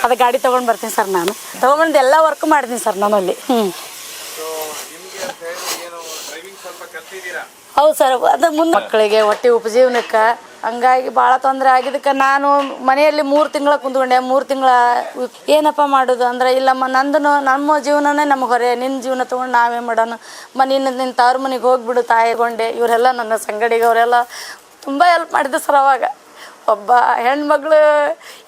ಅದು ಗಾಡಿ ತೊಗೊಂಡು ಬರ್ತೀನಿ ಸರ್. ನಾನು ತೊಗೊಂಬಂದು ಎಲ್ಲ ವರ್ಕ್ ಮಾಡ್ತೀನಿ ಸರ್ ನನ್ನಲ್ಲಿ. ಹೌದು ಸರ್. ಅದು ಮುಂದೆ ಮಕ್ಕಳಿಗೆ ಹೊಟ್ಟೆ ಉಪಜೀವನಕ್ಕೆ ಹಂಗಾಗಿ ಭಾಳ ತೊಂದರೆ ಆಗಿದ್ದಕ್ಕೆ ನಾನು ಮನೆಯಲ್ಲಿ 3 ತಿಂಗಳ ಕುಂತ್ಕೊಂಡೆ. 3 ತಿಂಗಳ ಏನಪ್ಪ ಮಾಡೋದು ಅಂದ್ರೆ, ಇಲ್ಲಮ್ಮ ನಮ್ಮ ಜೀವನನೇ ನಮಗೆ ಹೊರೆ, ನಿನ್ನ ಜೀವನ ತೊಗೊಂಡು ನಾವೇ ಮಾಡೋಣ, ನಿನ್ನ ತವ್ರ ಮನೆಗೆ ಹೋಗ್ಬಿಡು ತಾಯಿಗೊಂಡೆ. ಇವರೆಲ್ಲ ನನ್ನ ಸಂಗಡಿಗೆ ಅವರೆಲ್ಲ ತುಂಬ ಹೆಲ್ಪ್ ಮಾಡಿದ್ರು ಸರ್. ಅವಾಗ ಒಬ್ಬ ಹೆಣ್ಮಗಳು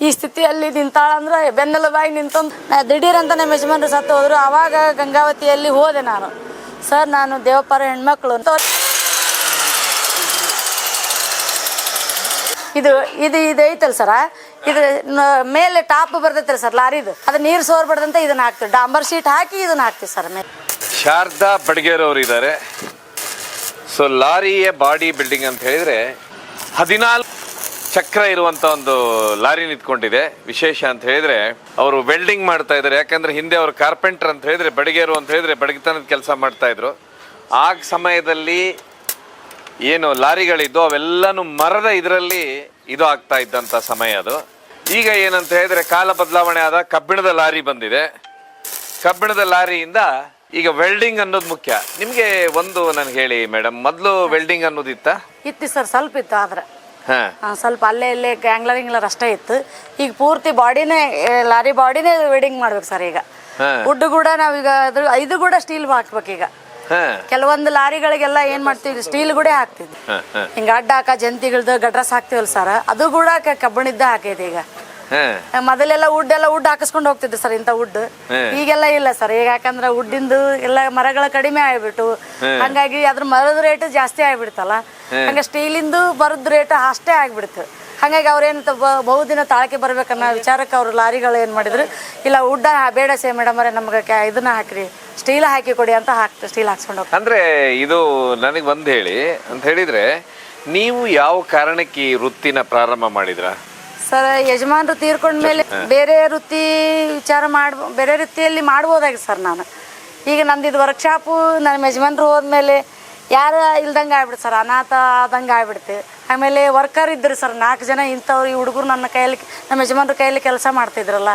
ಈ ಸ್ಥಿತಿಯಲ್ಲಿ ನಿಂತಾಳಂದ್ರೆ ಬೆನ್ನೆಲುಬಾಗಿ ನಿಂತಂದು ದಿಢೀರಂತ ನಮ್ಮ ಯಜಮಾನ್ರು ಸತ್ತು ಹೋದರು. ಆವಾಗ ಗಂಗಾವತಿಯಲ್ಲಿ ಹೋದೆ ನಾನು. ಸರ್ ನಾನು ದೇವಪ್ಪರ ಹೆಣ್ಮಕ್ಳು ಅಂತ ಇದು ಐತಲ್ಲ ಸರ, ಇದು ಮೇಲೆ ಟಾಪ್ ಬರ್ತೈತಲ್ಲ ಸರ್ ಲಾರಿದು, ಅದು ನೀರು ಸೋರ್ಬಾರ್ದಂತ ಇದನ್ನ ಹಾಕ್ತೀವಿ. ಡಾಂಬರ್ ಶೀಟ್ ಹಾಕಿ ಇದನ್ನ ಹಾಕ್ತೀವಿ ಸರ್ ಮೇಲೆ. ಶಾರದಾ ಬಡ್ಗೇರ್ ಅವರು ಇದ್ದಾರೆ. ಸೊ ಲಾರಿಯ ಬಾಡಿ ಬಿಲ್ಡಿಂಗ್ ಅಂತ ಹೇಳಿದ್ರೆ 14 ಚಕ್ರ ಇರುವಂತ ಒಂದು ಲಾರಿ ನಿಂತ್ಕೊಂಡಿದೆ. ವಿಶೇಷ ಅಂತ ಹೇಳಿದ್ರೆ ಅವರು ವೆಲ್ಡಿಂಗ್ ಮಾಡ್ತಾ ಇದ್ದಾರೆ. ಯಾಕಂದ್ರೆ ಹಿಂದೆ ಅವರು ಕಾರ್ಪೆಂಟರ್ ಅಂತ ಹೇಳಿದ್ರೆ, ಬಡಿಗೇರು ಅಂತ ಹೇಳಿದ್ರೆ ಬಡಗಿತನದ ಕೆಲಸ ಮಾಡ್ತಾ ಇದ್ರು. ಆ ಸಮಯದಲ್ಲಿ ಏನು ಲಾರಿಗಳಿದ್ದು ಅವೆಲ್ಲನೂ ಮರದ ಇದರಲ್ಲಿ ಇದು ಆಗ್ತಾ ಇದ್ದಂಥ ಸಮಯ ಅದು. ಈಗ ಏನಂತ ಹೇಳಿದ್ರೆ ಕಾಲ ಬದಲಾವಣೆ ಆದ ಕಬ್ಬಿಣದ ಲಾರಿ ಬಂದಿದೆ. ಕಬ್ಬಿಣದ ಲಾರಿಯಿಂದ ಈಗ ವೆಲ್ಡಿಂಗ್ ಅನ್ನೋದು ಮುಖ್ಯ. ನಿಮ್ಗೆ ಒಂದು ನನ್ಗೆ ಹೇಳಿ ಮೇಡಮ್, ಮೊದಲು ವೆಲ್ಡಿಂಗ್ ಅನ್ನೋದು ಇತ್ತು ಸರ್, ಸ್ವಲ್ಪ ಇತ್ತು. ಆದ್ರೆ ಸ್ವಲ್ಪ ಅಲ್ಲೇ ಗ್ಯಾಂಗ್ಲರ್ ಅಷ್ಟೇ ಇತ್ತು. ಈಗ ಪೂರ್ತಿ ಬಾಡಿನೇ ಲಾರಿ ಬಾಡಿನೇ ವೆಲ್ಡಿಂಗ್ ಮಾಡ್ಬೇಕು ಸರ್. ಈಗ ವುಡ್ ಕೂಡ ನಾವೀಗ ಇದು ಕೂಡ ಸ್ಟೀಲ್ ಹಾಕ್ಬೇಕು. ಈಗ ಕೆಲವೊಂದು ಲಾರಿಗಳಿಗೆಲ್ಲ ಏನ್ ಮಾಡ್ತೀವಿ, ಸ್ಟೀಲ್ ಕೂಡ ಹಾಕ್ತಿದ್ವಿ. ಹಿಂಗ ಅಡ್ಡ ಹಾಕ ಜಂತಿಗಳದ್ದು ಗಡ್ರಸ್ ಹಾಕ್ತಿವಲ್ಲ ಸರ್, ಅದು ಕೂಡ ಕಬ್ಬಿಣದ ಹಾಕೈತಿ. ಈಗ ಮೊದಲೆಲ್ಲ ವುಡ್ ಹಾಕಿಸ್ಕೊಂಡು ಹೋಗ್ತಿದ್ರು ಸರ್, ಇಂಥ ವುಡ್. ಈಗೆಲ್ಲ ಇಲ್ಲ ಸರ್. ಈಗ ಯಾಕಂದ್ರೆ ವುಡ್ಡಿಂದು ಎಲ್ಲ ಮರಗಳ ಕಡಿಮೆ ಆಗ್ಬಿಟ್ಟು, ಹಂಗಾಗಿ ಅದ್ರ ಮರದ ರೇಟ್ ಜಾಸ್ತಿ ಆಗ್ಬಿಡ್ತಲ್ಲ, ಹಂಗ ಸ್ಟೀಲಿಂದು ಮರದ ರೇಟ್ ಅಷ್ಟೇ ಆಗ್ಬಿಡ್ತು. ಹಾಗಾಗಿ ಅವ್ರೇನು ಬಹುದಿನ ತಾಳಕ್ಕೆ ಬರ್ಬೇಕನ್ನೋ ವಿಚಾರಕ್ಕೆ ಅವ್ರು ಲಾರಿಗಳು ಏನು ಮಾಡಿದ್ರು, ಇಲ್ಲ ವುಡ್ಡ ಬೇಡ ಸೇ ಮೇಡಮ್ ಅವರೇ, ನಮ್ಗೆ ಇದನ್ನ ಹಾಕ್ರಿ, ಸ್ಟೀಲ್ ಹಾಕಿ ಕೊಡಿ ಅಂತ ಸ್ಟೀಲ್ ಹಾಕ್ಸ್ಕೊಂಡು ಹೋಗ್ತಾರೆ. ಅಂದ್ರೆ ಇದು ನನಗೆ ಒಂದು ಹೇಳಿ ಅಂತ ಹೇಳಿದ್ರೆ, ನೀವು ಯಾವ ಕಾರಣಕ್ಕೆ ಈ ವೃತ್ತಿನ ಪ್ರಾರಂಭ ಮಾಡಿದ್ರ ಸರ್? ಯಜಮಾನ್ರು ತೀರ್ಕೊಂಡ್ಮೇಲೆ ಬೇರೆ ವೃತ್ತಿ ಬೇರೆ ವೃತ್ತಿಯಲ್ಲಿ ಮಾಡ್ಬೋದಾಗಿತ್ತು ಸರ್. ನಾನು ಈಗ ನಂದಿದ್ದು ವರ್ಕ್ಶಾಪು ನನ್ನ ಯಜಮಾನ್ರು ಹೋದ್ಮೇಲೆ ಯಾರು ಇಲ್ದಂಗೆ ಆಗ್ಬಿಡ್ತು ಸರ್, ಅನಾಥ ಆದಂಗೆ ಆಗ್ಬಿಡ್ತು. ಆಮೇಲೆ ವರ್ಕರ್ ಇದ್ರು ಸರ್ 4 ಜನ ಇಂಥವ್ರು. ಈ ಹುಡುಗರು ನಮ್ಮ ಯಜಮಾನ್ರ ಕೈಯಲ್ಲಿ ಕೆಲಸ ಮಾಡ್ತಿದ್ರಲ್ಲ,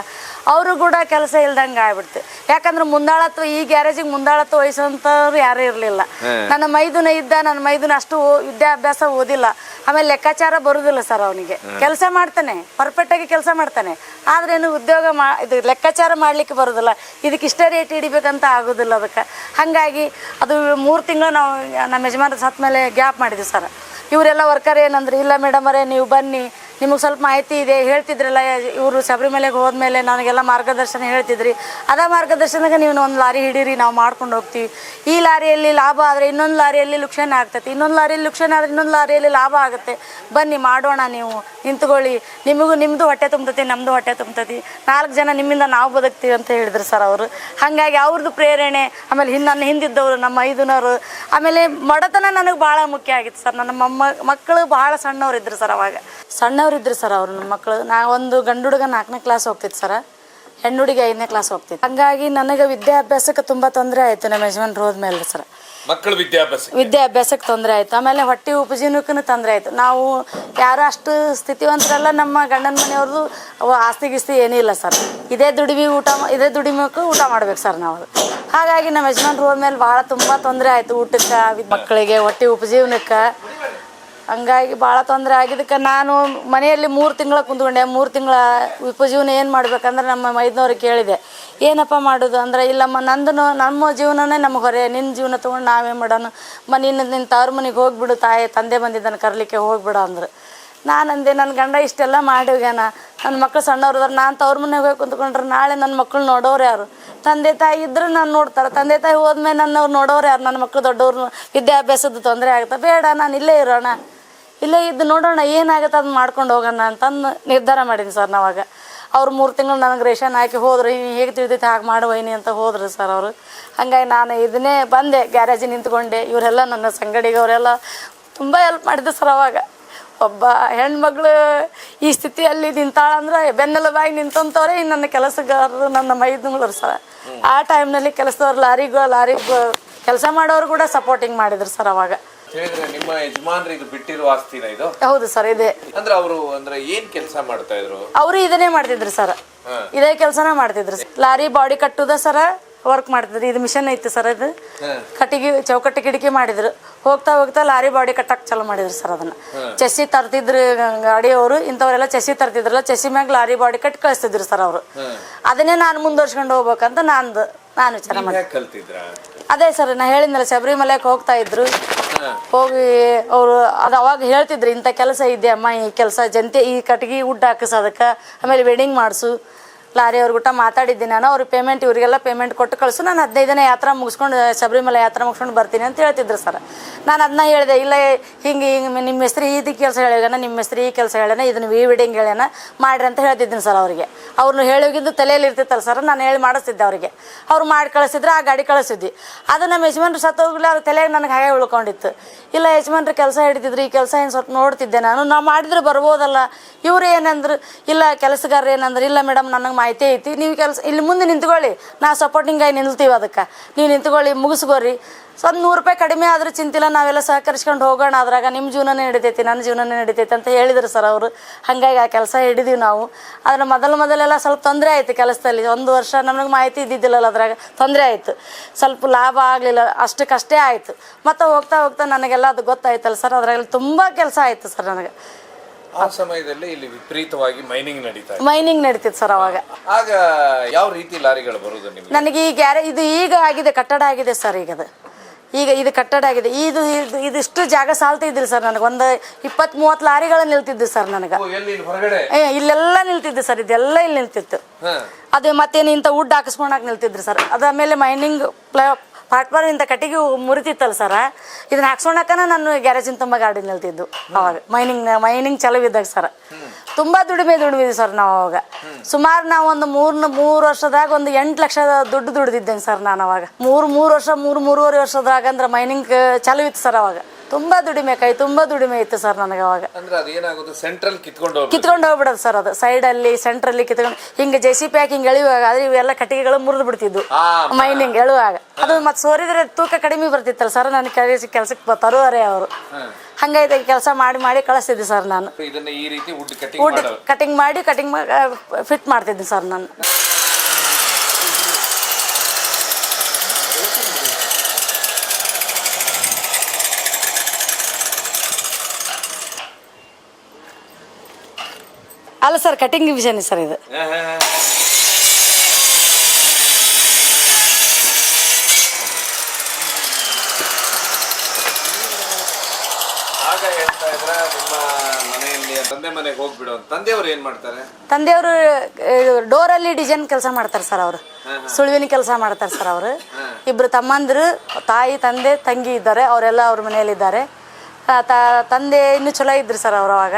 ಅವರು ಕೂಡ ಕೆಲಸ ಇಲ್ದಂಗೆ ಆಗ್ಬಿಡ್ತು. ಯಾಕಂದ್ರೆ ಮುಂದಾಳತ್ವ, ಈ ಗ್ಯಾರೇಜಿಗೆ ಮುಂದಾಳತ್ವ ವಹಿಸೋಂಥವ್ರು ಯಾರೂ ಇರಲಿಲ್ಲ. ನನ್ನ ಮೈದುನ ಇದ್ದ, ನನ್ನ ಮೈದುನ ಅಷ್ಟು ವಿದ್ಯಾಭ್ಯಾಸ ಓದಿಲ್ಲ. ಆಮೇಲೆ ಲೆಕ್ಕಾಚಾರ ಬರುದಿಲ್ಲ ಸರ್ ಅವನಿಗೆ. ಕೆಲಸ ಮಾಡ್ತಾನೆ, ಪರ್ಫೆಕ್ಟಾಗಿ ಕೆಲಸ ಮಾಡ್ತಾನೆ, ಆದ್ರೇನು ಉದ್ಯೋಗ ಇದು ಲೆಕ್ಕಾಚಾರ ಮಾಡ್ಲಿಕ್ಕೆ ಬರೋದಿಲ್ಲ. ಇದಕ್ಕೆ ಇಷ್ಟೇ ರೇಟ್ ಹಿಡಿಬೇಕಂತ ಆಗೋದಿಲ್ಲ ಅದಕ್ಕೆ. ಹಾಗಾಗಿ ಅದು 3 ತಿಂಗಳು ನಾವು ನಮ್ಮ ಯಜಮಾನ್ರ ಸತ್ತ ಮೇಲೆ ಗ್ಯಾಪ್ ಮಾಡಿದ್ವಿ ಸರ್. ಇವರೆಲ್ಲ ವರ್ಕರ್ ಏನಂದ್ರೆ, ಇಲ್ಲ ಮೇಡಮ್ ಅವರೇ ನೀವು ಬನ್ನಿ, ನಿಮಗೆ ಸ್ವಲ್ಪ ಮಾಹಿತಿ ಇದೆ ಹೇಳ್ತಿದ್ರಲ್ಲ, ಇವರು ಶಬರಿಮಲೆಗೆ ಹೋದ್ಮೇಲೆ ನನಗೆಲ್ಲ ಮಾರ್ಗದರ್ಶನ ಹೇಳ್ತಿದ್ರಿ, ಅದ ಮಾರ್ಗದರ್ಶನಕ್ಕೆ ನೀವು ಒಂದು ಲಾರಿ ಹಿಡೀರಿ, ನಾವು ಮಾಡ್ಕೊಂಡು ಹೋಗ್ತೀವಿ. ಈ ಲಾರಿಯಲ್ಲಿ ಲಾಭ ಆದರೆ ಇನ್ನೊಂದು ಲಾರಿಯಲ್ಲಿ ಲುಕ್ಷಣ ಆಗ್ತೈತಿ, ಇನ್ನೊಂದು ಲಾರಿಯಲ್ಲಿ ಲುಕ್ಷಣ ಆದರೆ ಇನ್ನೊಂದು ಲಾರಿಯಲ್ಲಿ ಲಾಭ ಆಗುತ್ತೆ, ಬನ್ನಿ ಮಾಡೋಣ, ನೀವು ನಿಂತ್ಕೊಳ್ಳಿ, ನಿಮ್ಮದು ಹೊಟ್ಟೆ ತುಂಬತೈತಿ, ನಮ್ಮದು ಹೊಟ್ಟೆ ತುಂಬತೈತಿ, 4 ಜನ ನಿಮ್ಮಿಂದ ನಾವು ಬದುಕ್ತೀವಿ ಅಂತ ಹೇಳಿದ್ರು ಸರ್ ಅವರು. ಹಾಗಾಗಿ ಅವ್ರದ್ದು ಪ್ರೇರಣೆ, ಆಮೇಲೆ ನನ್ನ ಹಿಂದಿದ್ದವರು ನಮ್ಮ ಮೈದುನವರು, ಆಮೇಲೆ ಮಡತನ ನನಗೆ ಭಾಳ ಮುಖ್ಯ ಆಗಿತ್ತು ಸರ್. ನನ್ನ ಮಕ್ಕಳು ಭಾಳ ಸಣ್ಣವ್ರಿದ್ರು ಸರ್. ಅವಾಗ ಸಣ್ಣವ್ರಿದ್ರು ಸರ್ ಅವರು, ನಮ್ಮ ಮಕ್ಕಳು. ಒಂದು ಗಂಡು ಹುಡುಗ 4ನೇ ಕ್ಲಾಸ್ ಹೋಗ್ತಿತ್ತು ಸರ್, ಹೆಣ್ಣು ಹುಡುಗಿ 5ನೇ ಕ್ಲಾಸ್ ಹೋಗ್ತಿತ್ತು. ಹಂಗಾಗಿ ನನಗೆ ವಿದ್ಯಾಭ್ಯಾಸಕ್ಕೆ ತುಂಬ ತೊಂದರೆ ಆಯಿತು ನಮ್ಮ ಯಜಮಾನ್ರು ಹೋದ್ಮೇಲೆ ಸರ್. ಮಕ್ಕಳ ವಿದ್ಯಾಭ್ಯಾಸಕ್ಕೆ ತೊಂದರೆ ಆಯಿತು. ಆಮೇಲೆ ಹೊಟ್ಟೆ ಉಪಜೀವನಕ್ಕೂ ತೊಂದರೆ ಆಯಿತು. ನಾವು ಯಾರು ಅಷ್ಟು ಸ್ಥಿತಿವಂತರಲ್ಲ, ನಮ್ಮ ಗಂಡನ ಮನೆಯವ್ರದ್ದು ಆಸ್ತಿ ಗಿಸ್ತಿ ಏನೂ ಇಲ್ಲ ಸರ್. ಇದೇ ದುಡಿಮೆಕ್ಕೂ ಊಟ ಮಾಡ್ಬೇಕು ಸರ್ ನಾವು. ಹಾಗಾಗಿ ನಮ್ಮ ಯಜಮಾನ್ರು ಹೋದ್ಮೇಲೆ ಭಾಳ ತುಂಬ ತೊಂದರೆ ಆಯಿತು, ಊಟಕ್ಕೆ, ಮಕ್ಕಳಿಗೆ, ಹೊಟ್ಟೆ ಉಪಜೀವನಕ್ಕೆ. ಹಂಗಾಗಿ ಭಾಳ ತೊಂದರೆ ಆಗಿದ್ದಕ್ಕೆ ನಾನು ಮನೆಯಲ್ಲಿ 3 ತಿಂಗಳ ಕುಂತ್ಕೊಂಡೆ. 3 ತಿಂಗಳ ಉಪಜೀವನ ಏನು ಮಾಡ್ಬೇಕಂದ್ರೆ ನಮ್ಮ ಮೈದನವ್ರಿಗೆ ಕೇಳಿದೆ, ಏನಪ್ಪ ಮಾಡೋದು ಅಂದ್ರೆ, ಇಲ್ಲಮ್ಮ ನಮ್ಮ ಜೀವನನೇ ನಮಗೆ ಹೊರೆ, ನಿನ್ನ ಜೀವನ ತೊಗೊಂಡು ನಾವೇ ಮಾಡೋಣ, ನಿನ್ನ ತವ್ರ ಮನೆಗೆ ಹೋಗ್ಬಿಡು, ತಂದೆ ಬಂದಿದ್ದಾನೆ ಕರ್ಲಿಕ್ಕೆ ಹೋಗ್ಬಿಡ ಅಂದ್ರು. ನಾನಂದೆ, ನನ್ನ ಗಂಡ ಇಷ್ಟೆಲ್ಲ ಮಾಡಿವ್ಯಾನ, ನನ್ನ ಮಕ್ಕಳು ಸಣ್ಣವ್ರದಾರ, ನಾನು ತವ್ರ ಮನೆಗೆ ಹೋಗಿ ಕುಂತ್ಕೊಂಡ್ರೆ ನಾಳೆ ನನ್ನ ಮಕ್ಕಳು ನೋಡೋರು ಯಾರು? ತಂದೆ ತಾಯಿ ಇದ್ರೆ ನಾನು ನೋಡ್ತಾರೆ, ತಂದೆ ತಾಯಿ ಹೋದ್ಮೇಲೆ ನನ್ನವ್ರು ನೋಡೋರು ಯಾರು? ನನ್ನ ಮಕ್ಕಳು ದೊಡ್ಡವ್ರು, ವಿದ್ಯಾಭ್ಯಾಸದ ತೊಂದರೆ ಆಗುತ್ತೆ, ಬೇಡ ನಾನು ಇಲ್ಲೇ ಇರೋಣ, ಇಲ್ಲೇ ಇದ್ದು ನೋಡೋಣ, ಏನಾಗುತ್ತೆ ಅದನ್ನ ಮಾಡ್ಕೊಂಡು ಹೋಗೋಣ ಅಂತಂದು ನಿರ್ಧಾರ ಮಾಡೀನಿ ಸರ್. ನಾವಾಗ ಅವ್ರು 3 ತಿಂಗಳು ನನಗೆ ರೇಷನ್ ಹಾಕಿ ಹೋದ್ರು. ಹೇಗೆ ತಿಳಿದೈತೆ ಹಾಗೆ ಮಾಡುವೈನಿ ಅಂತ ಹೋದ್ರು ಸರ್ ಅವರು. ಹಾಗಾಗಿ ನಾನು ಇದನ್ನೇ ಬಂದೆ, ಗ್ಯಾರೇಜ್ ನಿಂತ್ಕೊಂಡೆ. ಇವರೆಲ್ಲ ನನ್ನ ಸಂಗಡಿಗೆ ಅವರೆಲ್ಲ ತುಂಬ ಹೆಲ್ಪ್ ಮಾಡಿದ್ರು ಸರ್. ಅವಾಗ ಒಬ್ಬ ಹೆಣ್ಮಗಳು ಈ ಸ್ಥಿತಿಯಲ್ಲಿ ನಿಂತಾಳಂದ್ರೆ ಬೆನ್ನೆಲುಬಾಗಿ ನಿಂತಂತವ್ರೆ ನನ್ನ ಕೆಲಸಗಾರರು, ನನ್ನ ಮೈದುನಗಳು ಸರ್. ಆ ಟೈಮ್ನಲ್ಲಿ ಕೆಲಸದವ್ರು ಲಾರಿ ಕೆಲಸ ಮಾಡೋರು ಕೂಡ ಸಪೋರ್ಟಿಂಗ್ ಮಾಡಿದ್ರು ಸರ್. ಅವಾಗ ನಿಮ್ಮ ಯಜಮಾನ್ರು ಇದು ಬಿಟ್ಟಿರುವ ಆಸ್ತಿನ ಇದು? ಹೌದು ಸರ್, ಇದೆ. ಅಂದ್ರೆ ಅವರು ಏನ್ ಕೆಲಸ ಮಾಡ್ತಾ ಇದ್ರು? ಅವರು ಇದನ್ನೇ ಮಾಡ್ತಿದ್ರು ಸರ್. ಇದೇ ಕೆಲಸನ ಮಾಡ್ತಿದ್ರು. ಲಾರಿ ಬಾಡಿ ಕಟ್ಟುದ ಸರ ವರ್ಕ್ ಮಾಡ್ತಿದ್ರು. ಇದು ಮಿಷನ್ ಐತಿ ಸರ್. ಇದು ಕಟ್ಟಿಗೆ ಚೌಕಟ್ಟಿ ಕಿಟಕಿ ಮಾಡಿದ್ರು. ಹೋಗ್ತಾ ಹೋಗ್ತಾ ಲಾರಿ ಬಾಡಿ ಕಟ್ಟಕ್ ಚಾಲು ಮಾಡಿದ್ರು ಸರ್. ಅದನ್ನ ಚೆಸ್ಸಿ ತರ್ತಿದ್ರು ಗಾಡಿಯವರು. ಇಂಥವರೆಲ್ಲ ಚೆಸ್ಸಿ ತರ್ತಿದ್ರಲ್ಲ, ಚೆಸ್ಸಿ ಮ್ಯಾಗ ಲಾರಿ ಬಾಡಿ ಕಟ್ಟಿ ಕಳಿಸ್ತಿದ್ರು ಸರ್ ಅವರು. ಅದನ್ನೇ ನಾನು ಮುಂದುವರ್ಸ್ಕೊಂಡು ಹೋಗ್ಬೇಕಂತ ನಾನು ವಿಚಾರ ಮಾಡಿ. ಅದೇ ಸರ್ ನಾ ಹೇಳಿದ್ನಲ್ಲ, ಶಬರಿಮಲೆಗೆ ಹೋಗ್ತಾ ಇದ್ರು. ಹೋಗಿ ಅವರು ಅದು ಅವಾಗ ಹೇಳ್ತಿದ್ರು, ಇಂಥ ಕೆಲಸ ಇದೆ ಅಮ್ಮ, ಈ ಕೆಲಸ ಜಂತಿ ಈ ಕಟ್ಟಿಗೆ ಉಡ್ ಹಾಕಿಸೋದಕ್ಕೆ, ಆಮೇಲೆ ವೆಡ್ಡಿಂಗ್ ಮಾಡಿಸು. ಲಾರಿ ಅವ್ರಿಗುಟ ಮಾತಾಡಿದ್ದೀನಿ ನಾನು. ಅವ್ರಿಗೆ ಪೇಮೆಂಟ್ ಇವರಿಗೆಲ್ಲ ಪೇಮೆಂಟ್ ಕೊಟ್ಟು ಕಳಿಸು, ನಾನು 15 ದಿನ ಯಾತ್ರಾ ಮುಗಿಸ್ಕೊಂಡು ಶಬರಿಮಲೆ ಯಾತ್ರಾ ಮುಗಿಸ್ಕೊಂಡು ಬರ್ತೀನಿ ಅಂತ ಹೇಳ್ತಿದ್ರು ಸರ್. ನಾನು ಅದನ್ನ ಹೇಳಿದೆ, ಇಲ್ಲ ಹಿಂಗೆ ನಿಮ್ಮ ಹೆಸ್ರು ಇದು ಕೆಲಸ ಹೇಳ್ಯಾನ, ನಿಮ್ಮ ಹೆಸ್ರು ಈ ಕೆಲಸ ಹೇಳ್ಯಾನ, ಇದನ್ನು ವೆಡ್ಡಿಂಗ್ ಹೇಳ್ಯಾನ ಮಾಡ್ರಿ ಅಂತ ಹೇಳ್ತಿದ್ದೀನಿ ಸರ್ ಅವರಿಗೆ. ಅವ್ರನ್ನ ಹೇಳೋಗಿದ್ದು ತಲೆಯಲ್ಲಿ ಇರ್ತಿತ್ತಲ್ಲ ಸರ್, ನಾನು ಹೇಳಿ ಮಾಡಿಸ್ತಿದ್ದೆ ಅವರಿಗೆ. ಅವ್ರು ಮಾಡಿ ಕಳಿಸಿದ್ರೆ ಆ ಗಾಡಿ ಕಳಿಸಿದ್ವಿ. ಅದು ನಮ್ಮ ಯಜಮಾನ್ರು ಸತ್ತೋಗ್ಲಿ, ಅದು ತಲೆಗೆ ನನಗೆ ಹಾಗೆ ಉಳ್ಕೊಂಡಿತ್ತು. ಇಲ್ಲ ಯಜಮಾನ್ರು ಕೆಲಸ ಹಿಡಿತಿದ್ರು, ಈ ಕೆಲಸ ಏನು ಸ್ವಲ್ಪ ನೋಡ್ತಿದ್ದೆ ನಾವು ಮಾಡಿದ್ರೆ ಬರ್ಬೋದಲ್ಲ. ಇವ್ರು ಏನಂದ್ರು, ಇಲ್ಲ ಕೆಲಸಗಾರರು ಏನಂದ್ರೆ, ಇಲ್ಲ ಮೇಡಮ್ ನನಗೆ ಮಾಹಿತಿ ಐತಿ, ನೀವು ಕೆಲಸ ಇಲ್ಲಿ ಮುಂದೆ ನಿಂತ್ಕೊಳ್ಳಿ, ನಾ ಸಪೋರ್ಟಿಂಗ್ ಆಗಿ ನಿಲ್ತೀವಿ, ಅದಕ್ಕೆ ನೀವು ನಿಂತ್ಕೊಳ್ಳಿ, ಮುಗಿಸ್ಕೋರಿ. ಸ್ವಲ್ಪ 100 ರೂಪಾಯಿ ಕಡಿಮೆ ಆದರೂ ಚಿಂತಿಲ್ಲ, ನಾವೆಲ್ಲ ಸಹಕರಿಸ್ಕೊಂಡು ಹೋಗೋಣ, ಅದ್ರಾಗ ನಿಮ್ಮ ಜೀವನನೇ ನಡಿತೈತಿ, ನನ್ನ ಜೀವನನೇ ನಡಿತೈತಿ ಅಂತ ಹೇಳಿದ್ರು ಸರ್ ಅವರು. ಹಾಗಾಗಿ ಆ ಕೆಲಸ ಹಿಡಿದೀವಿ ನಾವು. ಆದರೆ ಮೊದಲೆಲ್ಲ ಸ್ವಲ್ಪ ತೊಂದರೆ ಆಯಿತು ಕೆಲಸದಲ್ಲಿ. 1 ವರ್ಷ ನಮಗೆ ಮಾಹಿತಿ ಇದ್ದಿದ್ದಿಲ್ಲಲ್ಲ, ಅದ್ರಾಗ ತೊಂದರೆ ಆಯಿತು. ಸ್ವಲ್ಪ ಲಾಭ ಆಗಲಿಲ್ಲ, ಅಷ್ಟಕ್ಕಷ್ಟೇ ಆಯಿತು. ಮತ್ತು ಹೋಗ್ತಾ ಹೋಗ್ತಾ ನನಗೆಲ್ಲ ಅದು ಗೊತ್ತಾಯ್ತಲ್ಲ ಸರ್, ಅದ್ರಾಗ ತುಂಬ ಕೆಲಸ ಆಯಿತು ಸರ್ ನನಗೆ. ಆ ಸಮಯದಲ್ಲಿ ಇಲ್ಲಿ ವಿಪರೀತವಾಗಿ ಮೈನಿಂಗ್ ನಡೀತಿತ್ತು ಸರ್ ಅವಾಗ. ಆಗ ಯಾವ ರೀತಿ ಲಾರಿಗಳು ಬರುವುದು ನಿಮಗೆ? ನನಗೆ ಈ ಇದು ಈಗ ಆಗಿದೆ, ಕಟ್ಟಡ ಆಗಿದೆ ಸರ್. ಈಗ ಇದು ಕಟ್ಟಡ ಆಗಿದೆ. ಇದಿಷ್ಟು ಜಾಗ ಸಾಲ್ತಾ ಇದ್ರಿ ಸರ್. ನನಗೆ ಒಂದು 20-30 ಲಾರಿಗಳು ನಿಲ್ತಿದ್ದು ಸರ್ ನನಗೆ. ಇಲ್ಲೆಲ್ಲ ನಿಲ್ತಿದ್ದು ಸರ್, ಇದೆಲ್ಲ ಇಲ್ಲಿ ನಿಲ್ತಿತ್ತು. ಅದು ಮತ್ತೇನು ಇಂಥ ವುಡ್ ಹಾಕಿಸ್ಕೊಂಡಾಗ ನಿಲ್ತಿದ್ರಿ ಸರ್. ಅದಾದಮೇಲೆ ಮೈನಿಂಗ್ ಪ್ಲಾಟ್ಫಾರ್ಮ್ ಇಂಥ ಕಟ್ಟಿಗೆ ಮುರಿತಿತ್ತಲ್ಲ ಸರ್, ಇದನ್ನ ಹಾಕ್ಸೋಣಕನ ನಾನು ಗ್ಯಾರೇಜಿನ ತುಂಬ ಗಾಡಿ ನಿಲ್ತಿದ್ದು ಅವಾಗ. ಮೈನಿಂಗ್ ಚಲೋ ಇದ್ದಾಗ ಸರ್ ತುಂಬ ದುಡಿಮೆ ಸರ್ ನಾವು ಅವಾಗ. ಸುಮಾರು ನಾವು ಒಂದು 3 ವರ್ಷದಾಗ ಒಂದು 8 ಲಕ್ಷ ದುಡ್ಡು ದುಡ್ದಿದ್ದೇನೆ ಸರ್ ನಾನು ಅವಾಗ. 3.5 ವರ್ಷದಾಗ ಅಂದ್ರೆ ಮೈನಿಂಗ್ ಚಲೋ ಇತ್ತು ಸರ್ ಅವಾಗ. ತುಂಬಾ ದುಡಿಮೆ, ಕೈ ತುಂಬಾ ದುಡಿಮೆ ಇತ್ತು ಸರ್ ನನಗೆ ಅವಾಗ. ಕಿತ್ಕೊಂಡು ಹೋಗ್ಬಿಡೋದು ಸರ್. ಅದು ಸೈಡಲ್ಲಿ ಸೆಂಟ್ರಲ್ಲಿ ಕಿತ್ಕೊಂಡು ಹಿಂಗೆ JCB ಹಾಕಿ ಹಿಂಗೆ ಎಳೆಯುವಾಗ ಆದ್ರೆ ಇವೆಲ್ಲ ಕಟ್ಟಿಗೆಗಳು ಮುರಿದು ಬಿಡ್ತಿದ್ವು ಮೈನಿಂಗ್ ಎಳುವಾಗ. ಅದು ಮತ್ತೆ ಸೋರಿದ್ರೆ ತೂಕ ಕಡಿಮೆ ಬರ್ತಿತ್ತಲ್ಲ ಸರ್. ನಾನು ಕೆಲ್ಸಕ್ಕೆ ತರುವರೆ ಅವರು. ಹಂಗೈತೆ ಕೆಲಸ ಮಾಡಿ ಕಳಿಸ್ತಿದ್ದೆ ಸರ್ ನಾನು. ವುಡ್ ಕಟಿಂಗ್ ಮಾಡಿ ಫಿಟ್ ಮಾಡ್ತಿದ್ದೆ ಸರ್ ನಾನು. ಅಲ್ಲ ಸರ್, ಕಟಿಂಗ್ ಮಿಷನ್ ಸರ್ ಇದು. ತಂದೆಯವರು ಡೋರಲ್ಲಿ ಡಿಸೈನ್ ಕೆಲಸ ಮಾಡ್ತಾರೆ ಸರ್. ಅವರು ಸುಳುವಿನ ಕೆಲಸ ಮಾಡ್ತಾರೆ ಸರ್. ಅವರು 2 ತಮ್ಮಂದಿರು, ತಾಯಿ ತಂದೆ ತಂಗಿ ಇದ್ದಾರೆ. ಅವರೆಲ್ಲ ಅವ್ರ ಮನೆಯಲ್ಲಿದ್ದಾರೆ. ತಂದೆ ಇನ್ನೂ ಚಲೋ ಇದ್ರು ಸರ್ ಅವರು ಅವಾಗ.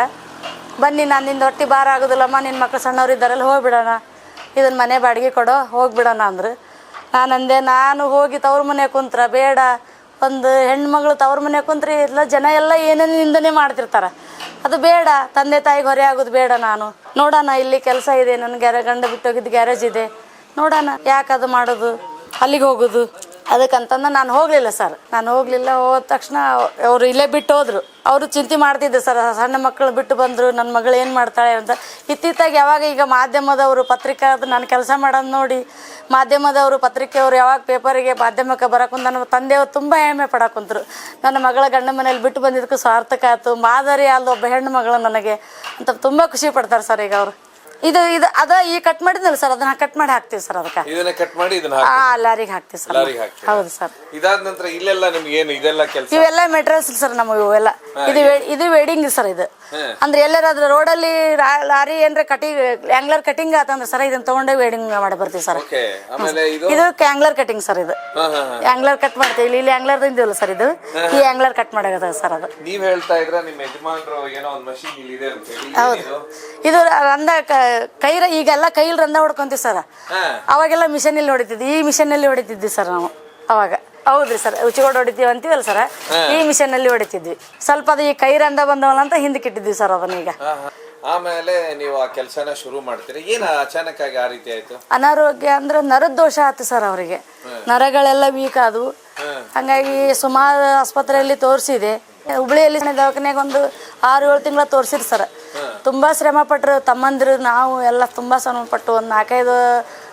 ಬನ್ನಿ, ನಾನು ನಿಂದು ಹೊಟ್ಟೆ ಭಾರ ಆಗೋದಿಲ್ಲಮ್ಮ, ನಿನ್ನ ಮಕ್ಕಳು ಸಣ್ಣವ್ರು ಇದ್ದಾರಲ್ಲ, ಹೋಗ್ಬಿಡೋಣ, ಇದನ್ನು ಮನೆ ಬಾಡಿಗೆ ಕೊಡೋ, ಹೋಗ್ಬಿಡೋಣ ಅಂದರು. ನಾನು ಹೋಗಿ ತವ್ರ ಮನೆ ಕುಂತ್ರ ಬೇಡ. ಒಂದು ಹೆಣ್ಮಗಳು ತವ್ರ ಮನೆ ಕುಂತ್ರಿ ಎಲ್ಲ ಜನ ಎಲ್ಲ ಏನೇನು ನಿಂದನೆ ಮಾಡ್ತಿರ್ತಾರೆ. ಅದು ಬೇಡ, ತಂದೆ ತಾಯಿಗೆ ಹೊರೆ ಆಗೋದು ಬೇಡ. ನಾನು ನೋಡೋಣ, ಇಲ್ಲಿ ಕೆಲಸ ಇದೆ, ನನ್ನ ಗಂಡ ಬಿಟ್ಟೋಗಿದ್ದು ಗ್ಯಾರೇಜ್ ಇದೆ, ನೋಡೋಣ ಯಾಕೆ ಅದು ಮಾಡೋದು, ಅಲ್ಲಿಗೆ ಹೋಗೋದು. ಅದಕ್ಕಂತಂದು ನಾನು ಹೋಗಲಿಲ್ಲ ಸರ್. ಹೋದ ತಕ್ಷಣ ಅವರು ಇಲ್ಲೇ ಬಿಟ್ಟು ಹೋದರು. ಅವರು ಚಿಂತೆ ಮಾಡ್ತಿದ್ದೆ ಸರ್, ಸಣ್ಣ ಮಕ್ಕಳು ಬಿಟ್ಟು ಬಂದರು, ನನ್ನ ಮಗಳು ಏನು ಮಾಡ್ತಾಳೆ ಅಂತ. ಇತ್ತೀಚೆಗೆ ಯಾವಾಗ ಈಗ ಮಾಧ್ಯಮದವರು ಪತ್ರಿಕಾ ನಾನು ಕೆಲಸ ಮಾಡೋದು ನೋಡಿ ಮಾಧ್ಯಮದವರು ಪತ್ರಿಕೆಯವರು ಯಾವಾಗ ಪೇಪರಿಗೆ ಮಾಧ್ಯಮಕ್ಕೆ ಬರೋಕುಂತ ನನ್ನ ತಂದೆಯವರು ತುಂಬ ಹೆಮ್ಮೆ ಪಡಾಕುಂತರು. ನನ್ನ ಮಗಳ ಗಂಡ ಮನೇಲಿ ಬಿಟ್ಟು ಬಂದಿದ್ದಕ್ಕೂ ಸಾರ್ಥಕ ಆಯ್ತು, ಮಾದರಿ ಅಲ್ಲ ಒಬ್ಬ ಹೆಣ್ಣು ಮಗಳು ನನಗೆ ಅಂತ ತುಂಬ ಖುಷಿ ಪಡ್ತಾರೆ ಸರ್ ಈಗ ಅವರು. ಇದು ಈ ಕಟ್ ಮಾಡಿದ್ನಲ್ಲ ಸರ್, ಅದನ್ನ ಕಟ್ ಮಾಡಿ ಹಾಕ್ತೀವಿ ಸರ್. ಅದಕ್ಕೆ ಇದನ್ನ ಕಟ್ ಮಾಡಿ ಲಾರಿಗೆ ಹಾಕ್ತೀವಿ ಸರ್. ಹೌದು ಸರ್. ಇದಾದ ನಂತರ ಇಲ್ಲೆಲ್ಲ ನಿಮ್ಗೆ ಏನು ಇದೆಲ್ಲ ಕೆಲಸ? ಇವೆಲ್ಲ ಮೆಟೀರಿಯಲ್ಸ್ ಸರ್ ನಮಗೆ ಇವೆಲ್ಲ. ಇದು ವೆಡ್ಡಿಂಗ್ ಸರ್. ಇದು ಅಂದ್ರೆ ಎಲ್ಲರಾದ್ರೂ ರೋಡಲ್ಲಿ ಲಾರಿ ಏನ್ರ ಆಂಗ್ಲರ್ ಕಟಿಂಗ್ ಆತಂದ್ರೆ ಸರ್, ಇದನ್ನ ತಗೊಂಡೇ ವೆಡ್ಡಿಂಗ್ ಮಾಡಿ ಬರ್ತೀವಿ ಸರ್. ಇದು ಆಂಗ್ಲರ್ ಕಟಿಂಗ್ ಸರ್. ಇದು ಆಂಗ್ಲರ್ ಕಟ್ ಮಾಡ್ತೀವಿ. ಇಲ್ಲಿ ಆಂಗ್ಲರ್ ಇದೆಯಲ್ಲ ಸರ್, ಇದು ಈ ಆಂಗ್ಲರ್ ಕಟ್ ಮಾಡಾಗದ ಸರ್. ಅದು ನೀವ್ ಹೇಳ್ತಾ ಇದ್ರ ನಿಮ್ಮ ಯಜಮಾನರು ಏನೋ ಒಂದು ಮಷೀನ್ ಇಲ್ಲಿ ಇದೆ ಅಂತ ಹೇಳಿ. ಹೌದು. ಇದು ರಂಧ ಈಗೆಲ್ಲ ಕೈಯಲ್ಲಿ ರಂಧ ಹೊಡ್ಕೊಂತೀವಿ ಸರ್. ಅವಾಗೆಲ್ಲ ಮಿಷನ್ ಇಲ್ಲಿ ಹೊಡಿತಿದ್ವಿ. ಈ ಮಿಷನ್ ಅಲ್ಲಿ ಹೊಡಿತಿದ್ವಿ ಸರ್ ನಾವು ಅವಾಗ. ಹೌದ್ರಿ ಸರ್, ಉಚ್ಚಿಗೋಡ್ ಹೊಡಿತೀವಿ ಅಂತೀವಲ್ಲ ಸರ್, ಈ ಮಿಷನ್ ಅಲ್ಲಿ ಹೊಡಿತಿದ್ವಿ. ಸ್ವಲ್ಪ ಅದು ಈ ಕೈ ರಂಧ ಬಂದವಲ್ಲ ಅಂತ ಹಿಂದಕ್ಕೆ ಇಟ್ಟಿದ್ವಿ ಸರ್ ಅದನ್ನ. ಈಗ ಆಮೇಲೆ ನೀವು ಆ ಕೆಲಸನ ಶುರು ಮಾಡ್ತೀರಿ. ಏನ ಅಚಾನಕ್ ಆಗಿ ಆ ರೀತಿ ಆಯ್ತು? ಅನಾರೋಗ್ಯ ಅಂದ್ರೆ ನರದ ದೋಷ ಆಯ್ತು ಸರ್ ಅವರಿಗೆ. ನರಗಳೆಲ್ಲ ವೀಕ್ ಆದವು. ಹಂಗಾಗಿ ಸುಮಾರು ಆಸ್ಪತ್ರೆಯಲ್ಲಿ ತೋರಿಸಿದೆ. ಹುಬ್ಳಿಯಲ್ಲಿ ದವಾಖಾನೆಗೆ ಒಂದು 6-7 ತಿಂಗಳ ತೋರಿಸಿರಿ ಸರ್. ತುಂಬ ಶ್ರಮ ಪಟ್ಟರು ತಮ್ಮಂದಿರು ನಾವು ಎಲ್ಲ ತುಂಬ ಶ್ರಮ ಪಟ್ಟು ಒಂದು 4-5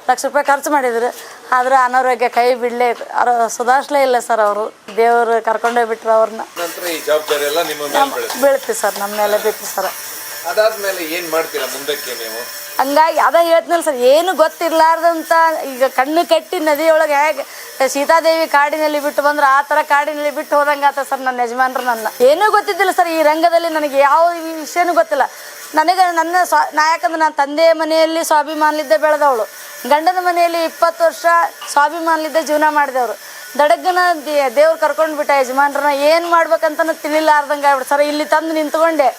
ಲಕ್ಷ ರೂಪಾಯಿ ಖರ್ಚು ಮಾಡಿದ್ರು. ಆದ್ರೆ ಅನಾರೋಗ್ಯ ಕೈ ಬಿಡಲೇ ಸುಧಾರಿಸಲೇ ಇಲ್ಲ ಸರ್. ಅವರು ದೇವರು ಕರ್ಕೊಂಡೋಗಿ ಬಿಟ್ರು ಅವ್ರನ್ನ. ನಂತರ ಈ ಜವಾಬ್ದಾರಿ ಎಲ್ಲ ನಿಮ್ಮ ಮೇಲೆ ಬೀಳ್ತಿ ಸರ್, ನಮ್ಮ ಮೇಲೆ ಬಿತ್ತು ಸರ್. ಅದಾದ್ಮೇಲೆ ಏನು ಮಾಡ್ತೀರಾ ಮುಂದಕ್ಕೆ ನೀವು? ಹಂಗಾಗಿ ಅದ ಹೇಳ್ತೀನಲ್ಲ ಸರ್, ಏನು ಗೊತ್ತಿರ್ಲಾರ್ದಂಥ ಈಗ ಕಣ್ಣು ಕಟ್ಟಿ ನದಿಯೊಳಗೆ ಹೇಗೆ ಸೀತಾದೇವಿ ಕಾಡಿನಲ್ಲಿ ಬಿಟ್ಟು ಬಂದ್ರೆ ಆ ಥರ ಕಾಡಿನಲ್ಲಿ ಬಿಟ್ಟು ಹೋದಂಗೆ ಆತ ಸರ್ ನನ್ನ ಯಜಮಾನ್ರು. ನನ್ನ ಏನೂ ಗೊತ್ತಿದ್ದಿಲ್ಲ ಸರ್ ಈ ರಂಗದಲ್ಲಿ, ನನಗೆ ಯಾವ ವಿಷಯನೂ ಗೊತ್ತಿಲ್ಲ. ನನಗೆ ನನ್ನ ಯಾಕಂದ್ರೆ ನಾನು ತಂದೆ ಮನೆಯಲ್ಲಿ ಸ್ವಾಭಿಮಾನಲಿದ್ದೇ ಬೆಳೆದವಳು, ಗಂಡನ ಮನೆಯಲ್ಲಿ 20 ವರ್ಷ ಸ್ವಾಭಿಮಾನಲಿದ್ದೇ ಜೀವನ ಮಾಡಿದವರು. ದಡಗ್ಗನ ದೇವ್ರು ಕರ್ಕೊಂಡು ಬಿಟ್ಟ ಯಜಮಾನ್ರನ್ನ ಏನು ಮಾಡ್ಬೇಕಂತನೂ ತಿಳಿಲಾರ್ದಂಗೆ ಆಗ್ಬಿಟ್ಟು ಸರ್. ಇಲ್ಲಿ ತಂದು ನಿಂತ್ಕೊಂಡೆ,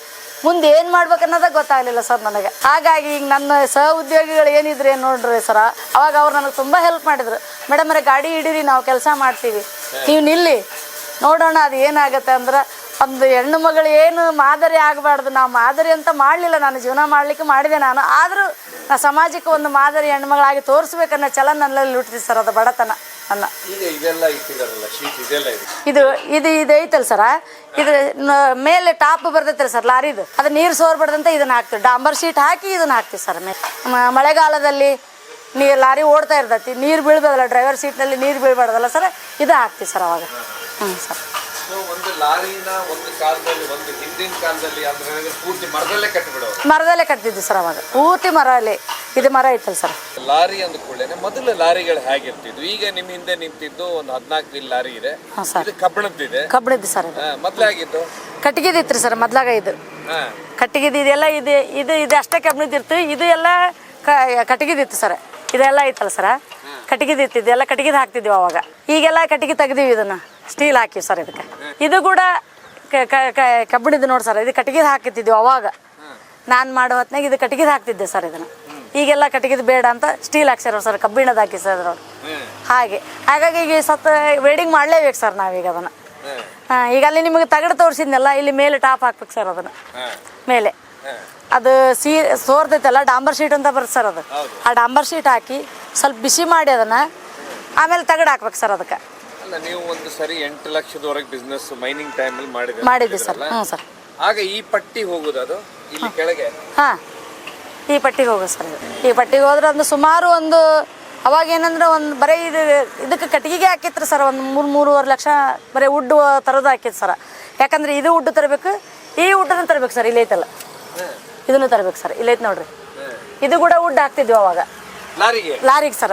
ಮುಂದೆ ಏನು ಮಾಡ್ಬೇಕನ್ನೋದೇ ಗೊತ್ತಾಗಲಿಲ್ಲ ಸರ್ ನನಗೆ. ಹಾಗಾಗಿ ಈಗ ನನ್ನ ಸಹ ಉದ್ಯೋಗಿಗಳು ಏನಿದ್ರೆ ನೋಡ್ರಿ ಸರ, ಅವಾಗ ಅವ್ರು ನನಗೆ ತುಂಬ ಹೆಲ್ಪ್ ಮಾಡಿದ್ರು. ಮೇಡಮ್ ಅವರೇ ಗಾಡಿ ಹಿಡೀರಿ, ನಾವು ಕೆಲಸ ಮಾಡ್ತೀವಿ, ನೀವು ನಿಲ್ಲಿ ನೋಡೋಣ ಅದು ಏನಾಗುತ್ತೆ ಅಂದ್ರೆ. ಒಂದು ಹೆಣ್ಣು ಮಗಳು ಏನು ಮಾದರಿ ಆಗಬಾರ್ದು, ನಾವು ಮಾದರಿ ಅಂತ ಮಾಡಲಿಲ್ಲ, ನಾನು ಜೀವನ ಮಾಡಲಿಕ್ಕೆ ಮಾಡಿದೆ ನಾನು. ಆದರೂ ನಾ ಸಮಾಜಕ್ಕೆ ಒಂದು ಮಾದರಿ ಹೆಣ್ಮಗಳಾಗಿ ತೋರಿಸ್ಬೇಕನ್ನೋ ಛಲ ನನ್ನಲ್ಲಿ ಹುಟ್ಟಿದೆ ಸರ್. ಅದು ಬಡತನ ಅನ್ನ. ಇದು ಐತಲ್ಲ ಸರ, ಇದು ಮೇಲೆ ಟಾಪ್ ಬರ್ತೈತಲ್ಲ ಸರ್ ಲಾರಿದು, ಅದು ನೀರು ಸೋರ್ಬಾರ್ದಂತ ಇದನ್ನ ಹಾಕ್ತೀವಿ. ಡಾಂಬರ್ ಶೀಟ್ ಹಾಕಿ ಇದನ್ನ ಹಾಕ್ತೀವಿ ಸರ್. ಮಳೆಗಾಲದಲ್ಲಿ ಲಾರಿ ಓಡ್ತಾ ಇರ್ತೈತಿ, ನೀರು ಬೀಳ್ಬೋದಲ್ಲ, ಡ್ರೈವರ್ ಸೀಟ್ನಲ್ಲಿ ನೀರು ಬೀಳ್ಬಾರ್ದಲ್ಲ ಸರ್, ಇದು ಹಾಕ್ತೀವಿ ಸರ್ ಅವಾಗ. ಸರ್ ಒಂದು ಲಾರಿನ ಒಂದು ಕಾಲದಲ್ಲಿ, ಒಂದು ಹಿಂದಿನ ಕಾಲದಲ್ಲಿ ಅಂದ್ರೆ ಪೂರ್ತಿ ಮರದಲ್ಲೇ ಕಟ್ಟಿಬಿಡೋರು. ಮರದಲ್ಲೇ ಕಟ್ತಿದ್ವಿ ಸರ್ ಅವಾಗ, ಪೂರ್ತಿ ಮರಲ್ಲೇ. ಇದು ಮರ ಐತಲ್ಲ ಸರ್. ಲಾರಿ ಅಂದ ಕೂಡಲೇ ಮೊದಲು ಲಾರಿಗಳು ಹೇಗಿರ್ತಿದ್ವು? ಈಗ ನಿಮ್ಮ ಹಿಂದೆ ನಿಂತಿದ್ದು ಒಂದು 14 ವೀಲ್ ಲಾರಿ ಇದೆ, ಇದು ಕಬ್ಬಿಣದ್ದಿದೆ. ಕಬ್ಬಿಣದ್ದು ಸರ್. ಮೊದಲಾಗಿದ್ದು ಕಟ್ಟಿಗೆದಿತ್ರಿ ಸರ್ ಮೊದ್ಲಾಗ. ಇದು ಕಟ್ಟಿಗೆದು ಇದೆಲ್ಲ ಇದು ಅಷ್ಟೇ ಕಬ್ಬಿಣದಿರ್ತು. ಇದು ಎಲ್ಲ ಕಟ್ಟಿಗೆದಿತ್ತು ಸರ್. ಇದೆಲ್ಲ ಐತಲ್ಲ ಸರ, ಕಟ್ಟಿಗೆದಿತ್ತು. ಇದೆಲ್ಲ ಕಟ್ಟಿಗೆದು ಹಾಕ್ತಿದ್ವಿ ಅವಾಗ. ಈಗೆಲ್ಲ ಕಟ್ಟಿಗೆ ತೆಗ್ದೀವಿ, ಇದನ್ನ ಸ್ಟೀಲ್ ಹಾಕಿವಿ ಸರ್. ಇದಕ್ಕೆ ಇದು ಕೂಡ ಕಬ್ಬಿಣದ್ದು ನೋಡಿ ಸರ್. ಇದು ಕಟ್ಟಿಗೆದು ಹಾಕಿತ್ತಿದ್ವಿ ಅವಾಗ ನಾನು ಮಾಡೋ ಹೊತ್ನಾಗ. ಇದು ಕಟ್ಟಿಗೆದು ಹಾಕ್ತಿದ್ದೆ ಸರ್ ಇದನ್ನು. ಈಗೆಲ್ಲ ಕಟ್ಟಿಗೆದು ಬೇಡ ಅಂತ ಸ್ಟೀಲ್ ಹಾಕ್ಸಿರೋ ಸರ್, ಕಬ್ಬಿಣದ ಹಾಕಿ ಸರ್ ನೋಡಿ. ಹಾಗಾಗಿ ಈಗ ವೆಲ್ಡಿಂಗ್ ಮಾಡಲೇಬೇಕು ಸರ್ ನಾವೀಗ ಅದನ್ನು. ಈಗ ಅಲ್ಲಿ ನಿಮಗೆ ತಗಡು ತೋರಿಸಿದ್ನಲ್ಲ, ಇಲ್ಲಿ ಮೇಲೆ ಟಾಪ್ ಹಾಕ್ಬೇಕು ಸರ್ ಅದನ್ನು. ಮೇಲೆ ಅದು ಸೋರ್ತೈತಲ್ಲ, ಡಾಂಬರ್ ಶೀಟ್ ಅಂತ ಬರುತ್ತೆ ಸರ್. ಅದು ಆ ಡಾಂಬರ್ ಶೀಟ್ ಹಾಕಿ ಸ್ವಲ್ಪ ಬಿಸಿ ಮಾಡಿ ಅದನ್ನು ಆಮೇಲೆ ತಗಡು ಹಾಕ್ಬೇಕು ಸರ್ ಅದಕ್ಕೆ. ನೀವು ಒಂದು ಸರಿ 8 ಲಕ್ಷದವರೆಗೆ ಬಿಸ್ನೆಸ್ ಮೈನಿಂಗ್ ಟೈಮಲ್ಲಿ ಮಾಡಿದ್ವಿ ಸರ್. ಹ್ಞೂ ಸರ್. ಆಗ ಈ ಪಟ್ಟಿ ಹೋಗೋದು ಅದು ಇಲ್ಲಿ ಕೆಳಗೆ. ಈ ಪಟ್ಟಿಗೆ ಹೋಗೋದು ಸರ್. ಈ ಪಟ್ಟಿಗೆ ಹೋದ್ರೆ ಒಂದು ಸುಮಾರು ಒಂದು ಅವಾಗ ಏನಂದ್ರೆ ಒಂದು ಬರೀ ಇದಕ್ಕೆ ಕಟ್ಟಿಗೆಗೆ ಹಾಕಿತ್ತು ಸರ್. ಒಂದು 3-3.5 ಲಕ್ಷ ಬರೀ ಉಡ್ ತರೋದು ಹಾಕಿತ್ತು ಸರ್. ಯಾಕಂದ್ರೆ ಇದು ಉಡ್ಡು ತರಬೇಕು, ಈ ಉಡ್ಡನ್ನು ತರಬೇಕು ಸರ್. ಇಲ್ಲೈತಲ್ಲ, ಇದನ್ನು ತರಬೇಕು ಸರ್. ಇಲ್ಲೈತೆ ನೋಡ್ರಿ, ಇದು ಕೂಡ ಉಡ್ ಹಾಕ್ತಿದ್ವಿ ಅವಾಗ ಲಾರಿಗೆ ಸರ್.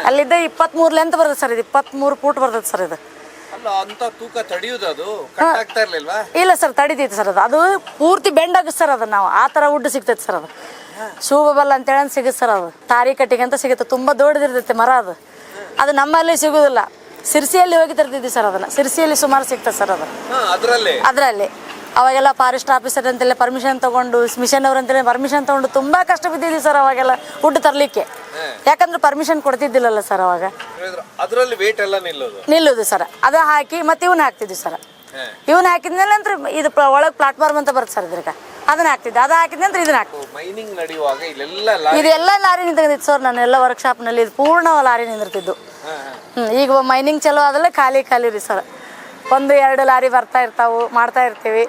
ಅಲ್ಲಿದ್ದ 23 ಲೆಂತ್ ಬರ್ತದೆ ಸರ್. ಇದು 23 ಫೂಟ್ ಬರ್ತದೆ ಸರ್. ಇದು ಇಲ್ಲ ಸರ್, ತಡಿತೈತಿ ಸರ್. ಅದು ಪೂರ್ತಿ ಬೆಂಡ್ ಆಗುತ್ತೆ ಸರ್. ಅದು ನಾವು ಆ ಥರ ಉಡ್ ಸಿಗ್ತೈತೆ ಸರ್. ಅದು ಶೂಬಬಲ್ ಅಂತೇಳಿ ಸಿಗುತ್ತೆ ಸರ್. ಅದು ತಾರಿ ಕಟ್ಟಿಗೆ ಅಂತ ಸಿಗುತ್ತೆ, ತುಂಬ ದೊಡ್ಡದಿರ್ತೈತೆ ಮರ. ಅದು ನಮ್ಮಲ್ಲಿ ಸಿಗೋದಿಲ್ಲ. ಸಿರ್ಸಿಯಲ್ಲಿ ಹೋಗಿ ತರ್ತಿದ್ವಿ ಸರ್ ಅದನ್ನು. ಸಿರ್ಸಿಯಲ್ಲಿ ಸುಮಾರು ಸಿಗ್ತದೆ ಸರ್ ಅದು. ಅದರಲ್ಲಿ ಅವಾಗೆಲ್ಲ ಫಾರೆಸ್ಟ್ ಆಫೀಸರ್ ಅಂತೆಲ್ಲ ಪರ್ಮಿಷನ್ ತೊಗೊಂಡು, ಮಿಷನ್ ಅವ್ರು ಅಂತೇಳಿ ಪರ್ಮಿಷನ್ ತೊಗೊಂಡು ತುಂಬ ಕಷ್ಟ ಬಿದ್ದಿದ್ವಿ ಸರ್ ಅವಾಗೆಲ್ಲ ಉಡ್ ತರಲಿಕ್ಕೆ. ಯಾಕಂದ್ರೆ ಪರ್ಮಿಷನ್ ಕೊಡ್ತಿದ್ದಿಲ್ಲಲ್ಲ ಸರ್ ಅವಾಗ. ಅದರಲ್ಲಿ ವೇಟ್ ಎಲ್ಲ ನಿಲ್ಲೋದು ಸರ್. ಅದು ಹಾಕಿ ಮತ್ತೆ ಇವನ್ನ ಹಾಕ್ತಿದ್ವಿ ಸರ್. ಇವನ್ನ ಹಾಕಿದ್ಮೇಲೆ ನಂತರ ಇದು ಒಳಗೆ ಪ್ಲಾಟ್ಫಾರ್ಮ್ ಅಂತ ಬರುತ್ತೆ ಸರ್. ಇದ್ರಾಗ ಅದನ್ನ ಹಾಕ್ತಿದ್ದೆ. ಅದು ಹಾಕಿದ ನಂತರ ಇದನ್ನ ಹಾಕ್ತಿದ್ವಿ. ಮೈನಿಂಗ್ ನಡೆಯುವಾಗ ಇದೆಲ್ಲ ಲಾರಿ ನಿಂತಿತ್ತು ಸರ್. ನಾನೆಲ್ಲ ವರ್ಕ್ಶಾಪ್ನಲ್ಲಿ ಇದು ಪೂರ್ಣ ಲಾರಿ ನಿಂದಿರ್ತಿದ್ದು. ಈಗ ಮೈನಿಂಗ್ ಚಲೋ ಆದಲ್ಲ ಖಾಲಿ ರೀ ಸರ್. 1-2 ಲಾರಿ ಬರ್ತಾ ಇರ್ತಾವು, ಮಾಡ್ತಾ ಇರ್ತೀವಿ.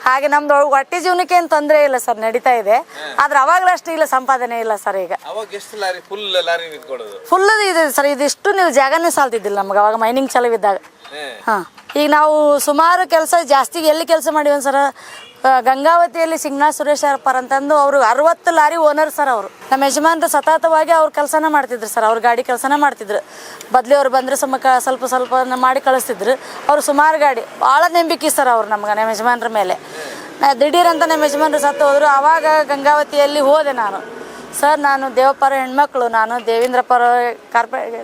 ಹಾಗೆ ನಮ್ದು ಹೊಟ್ಟೆ ಜೀವನಕ್ಕೆ ಏನು ತೊಂದರೆ ಇಲ್ಲ ಸರ್, ನಡೀತಾ ಇದೆ. ಆದ್ರೆ ಅವಾಗಲಷ್ಟು ಇಲ್ಲ, ಸಂಪಾದನೆ ಇಲ್ಲ ಸರ್. ಈಗ ಫುಲ್ ಇದೆ ಸರ್. ಇದಿಷ್ಟು ನೀವು ಜಾಗನೇ ಸಾಲ್ತಿದ್ದಿಲ್ಲ ನಮ್ಗೆ ಅವಾಗ ಮೈನಿಂಗ್ ಚಲೋ ಇದ್ದಾಗ. ಈಗ ನಾವು ಸುಮಾರು ಕೆಲಸ ಜಾಸ್ತಿ ಎಲ್ಲಿ ಕೆಲಸ ಮಾಡಿವಿ ಸರ್, ಗಂಗಾವತಿಯಲ್ಲಿ ಸಿಂಗ್ನಾ ಸುರೇಶ್ ಅಪ್ಪರ್ ಅಂತಂದು ಅವರು 60 ಲಾರಿ ಓನರ್ ಸರ್. ಅವರು ನಮ್ಮ ಯಜಮಾನ್ರು ಸತತವಾಗಿ ಅವ್ರು ಕೆಲಸನ ಮಾಡ್ತಿದ್ರು ಸರ್. ಅವ್ರ ಗಾಡಿ ಕೆಲಸನ ಮಾಡ್ತಿದ್ರು. ಬದ್ಲಿ ಬಂದರೆ ಸ್ವಲ್ಪ ಮಾಡಿ ಕಳಿಸ್ತಿದ್ರು. ಅವರು ಸುಮಾರು ಗಾಡಿ ಭಾಳ ನಂಬಿಕೆ ಸರ್ ಅವ್ರು ನಮ್ಗೆ, ನಮ್ಮ ಯಜಮಾನ್ರ ಮೇಲೆ. ದಿಢೀರಂತ ನಮ್ಮ ಯಜಮಾನ್ರು ಸತ್ತು ಹೋದರು. ಆವಾಗ ಗಂಗಾವತಿಯಲ್ಲಿ ಹೋದೆ ನಾನು. ಸರ್, ನಾನು ದೇವಪ್ಪರ ಹೆಣ್ಮಕ್ಳು, ನಾನು ದೇವೇಂದ್ರಪ್ಪರ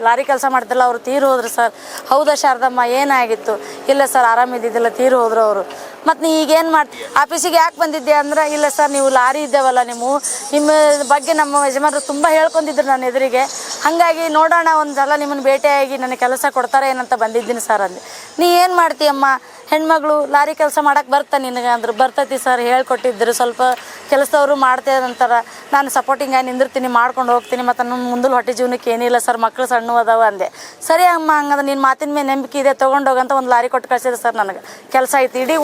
ಲಾರಿ ಕೆಲಸ ಮಾಡ್ತಿಲ್ಲ, ಅವರು ತೀರು ಹೋದ್ರು ಸರ್. ಹೌದಾ ಶಾರದಮ್ಮ, ಏನಾಗಿತ್ತು? ಇಲ್ಲ ಸರ್, ಆರಾಮಿದ್ದಿದ್ದಿಲ್ಲ, ತೀರು ಹೋದ್ರು ಅವರು. ಮತ್ತು ನೀ ಈಗೇನು ಮಾಡ್ತೀವಿ, ಆಫೀಸಿಗೆ ಯಾಕೆ ಬಂದಿದ್ದೆ ಅಂದ್ರೆ, ಇಲ್ಲ ಸರ್ ನೀವು ಲಾರಿ ಇದ್ದೇವಲ್ಲ, ನಿಮ್ಮ ಬಗ್ಗೆ ನಮ್ಮ ಯಜಮಾನರು ತುಂಬ ಹೇಳ್ಕೊಂಡಿದ್ರು ನನ್ನ ಎದುರಿಗೆ. ಹಾಗಾಗಿ ನೋಡೋಣ ಒಂದು ಸಲ ನಿಮ್ಮನ್ನು ಭೇಟಿಯಾಗಿ ನನಗೆ ಕೆಲಸ ಕೊಡ್ತಾರೆ ಏನಂತ ಬಂದಿದ್ದೀನಿ ಸರ್ ಅಂದೆ. ನೀ ಏನು ಮಾಡ್ತೀಯಮ್ಮ, ಹೆಣ್ಮಗಳು ಲಾರಿ ಕೆಲಸ ಮಾಡಕ್ಕೆ ಬರ್ತಾ ನಿನಗೆ ಅಂದ್ರೆ ಬರ್ತೈತಿ ಸರ್ ಹೇಳ್ಕೊಟ್ಟಿದ್ರು. ಸ್ವಲ್ಪ ಕೆಲಸದವರು ಮಾಡ್ತೇವೆ ಅಂತಾರೆ. ನಾನು ಸಪೋರ್ಟಿಂಗಾಗಿ ನಿಂದಿರ್ತೀನಿ, ಮಾಡ್ಕೊಂಡು ಹೋಗ್ತೀನಿ, ಮತ್ತು ನನ್ನ ಮುಂದಲು ಹೊಟ್ಟೆ ಜೀವನಕ್ಕೆ ಏನಿಲ್ಲ ಸರ್, ಮಕ್ಕಳು ಸಣ್ಣ ಅದಾವ ಅಂದೆ. ಸರಿ ಅಮ್ಮ, ಹಂಗಂದ್ರೆ ನಿನ್ನ ಮಾತಿನ ಮೇಲೆ ನಂಬಿಕೆ ಇದೆ, ತೊಗೊಂಡೋಗಂತ ಒಂದು ಲಾರಿ ಕೊಟ್ಟು ಕಳಿಸಿದೆ ಸರ್. ನನಗೆ ಕೆಲಸ ಐತಿ, ಇಡೀ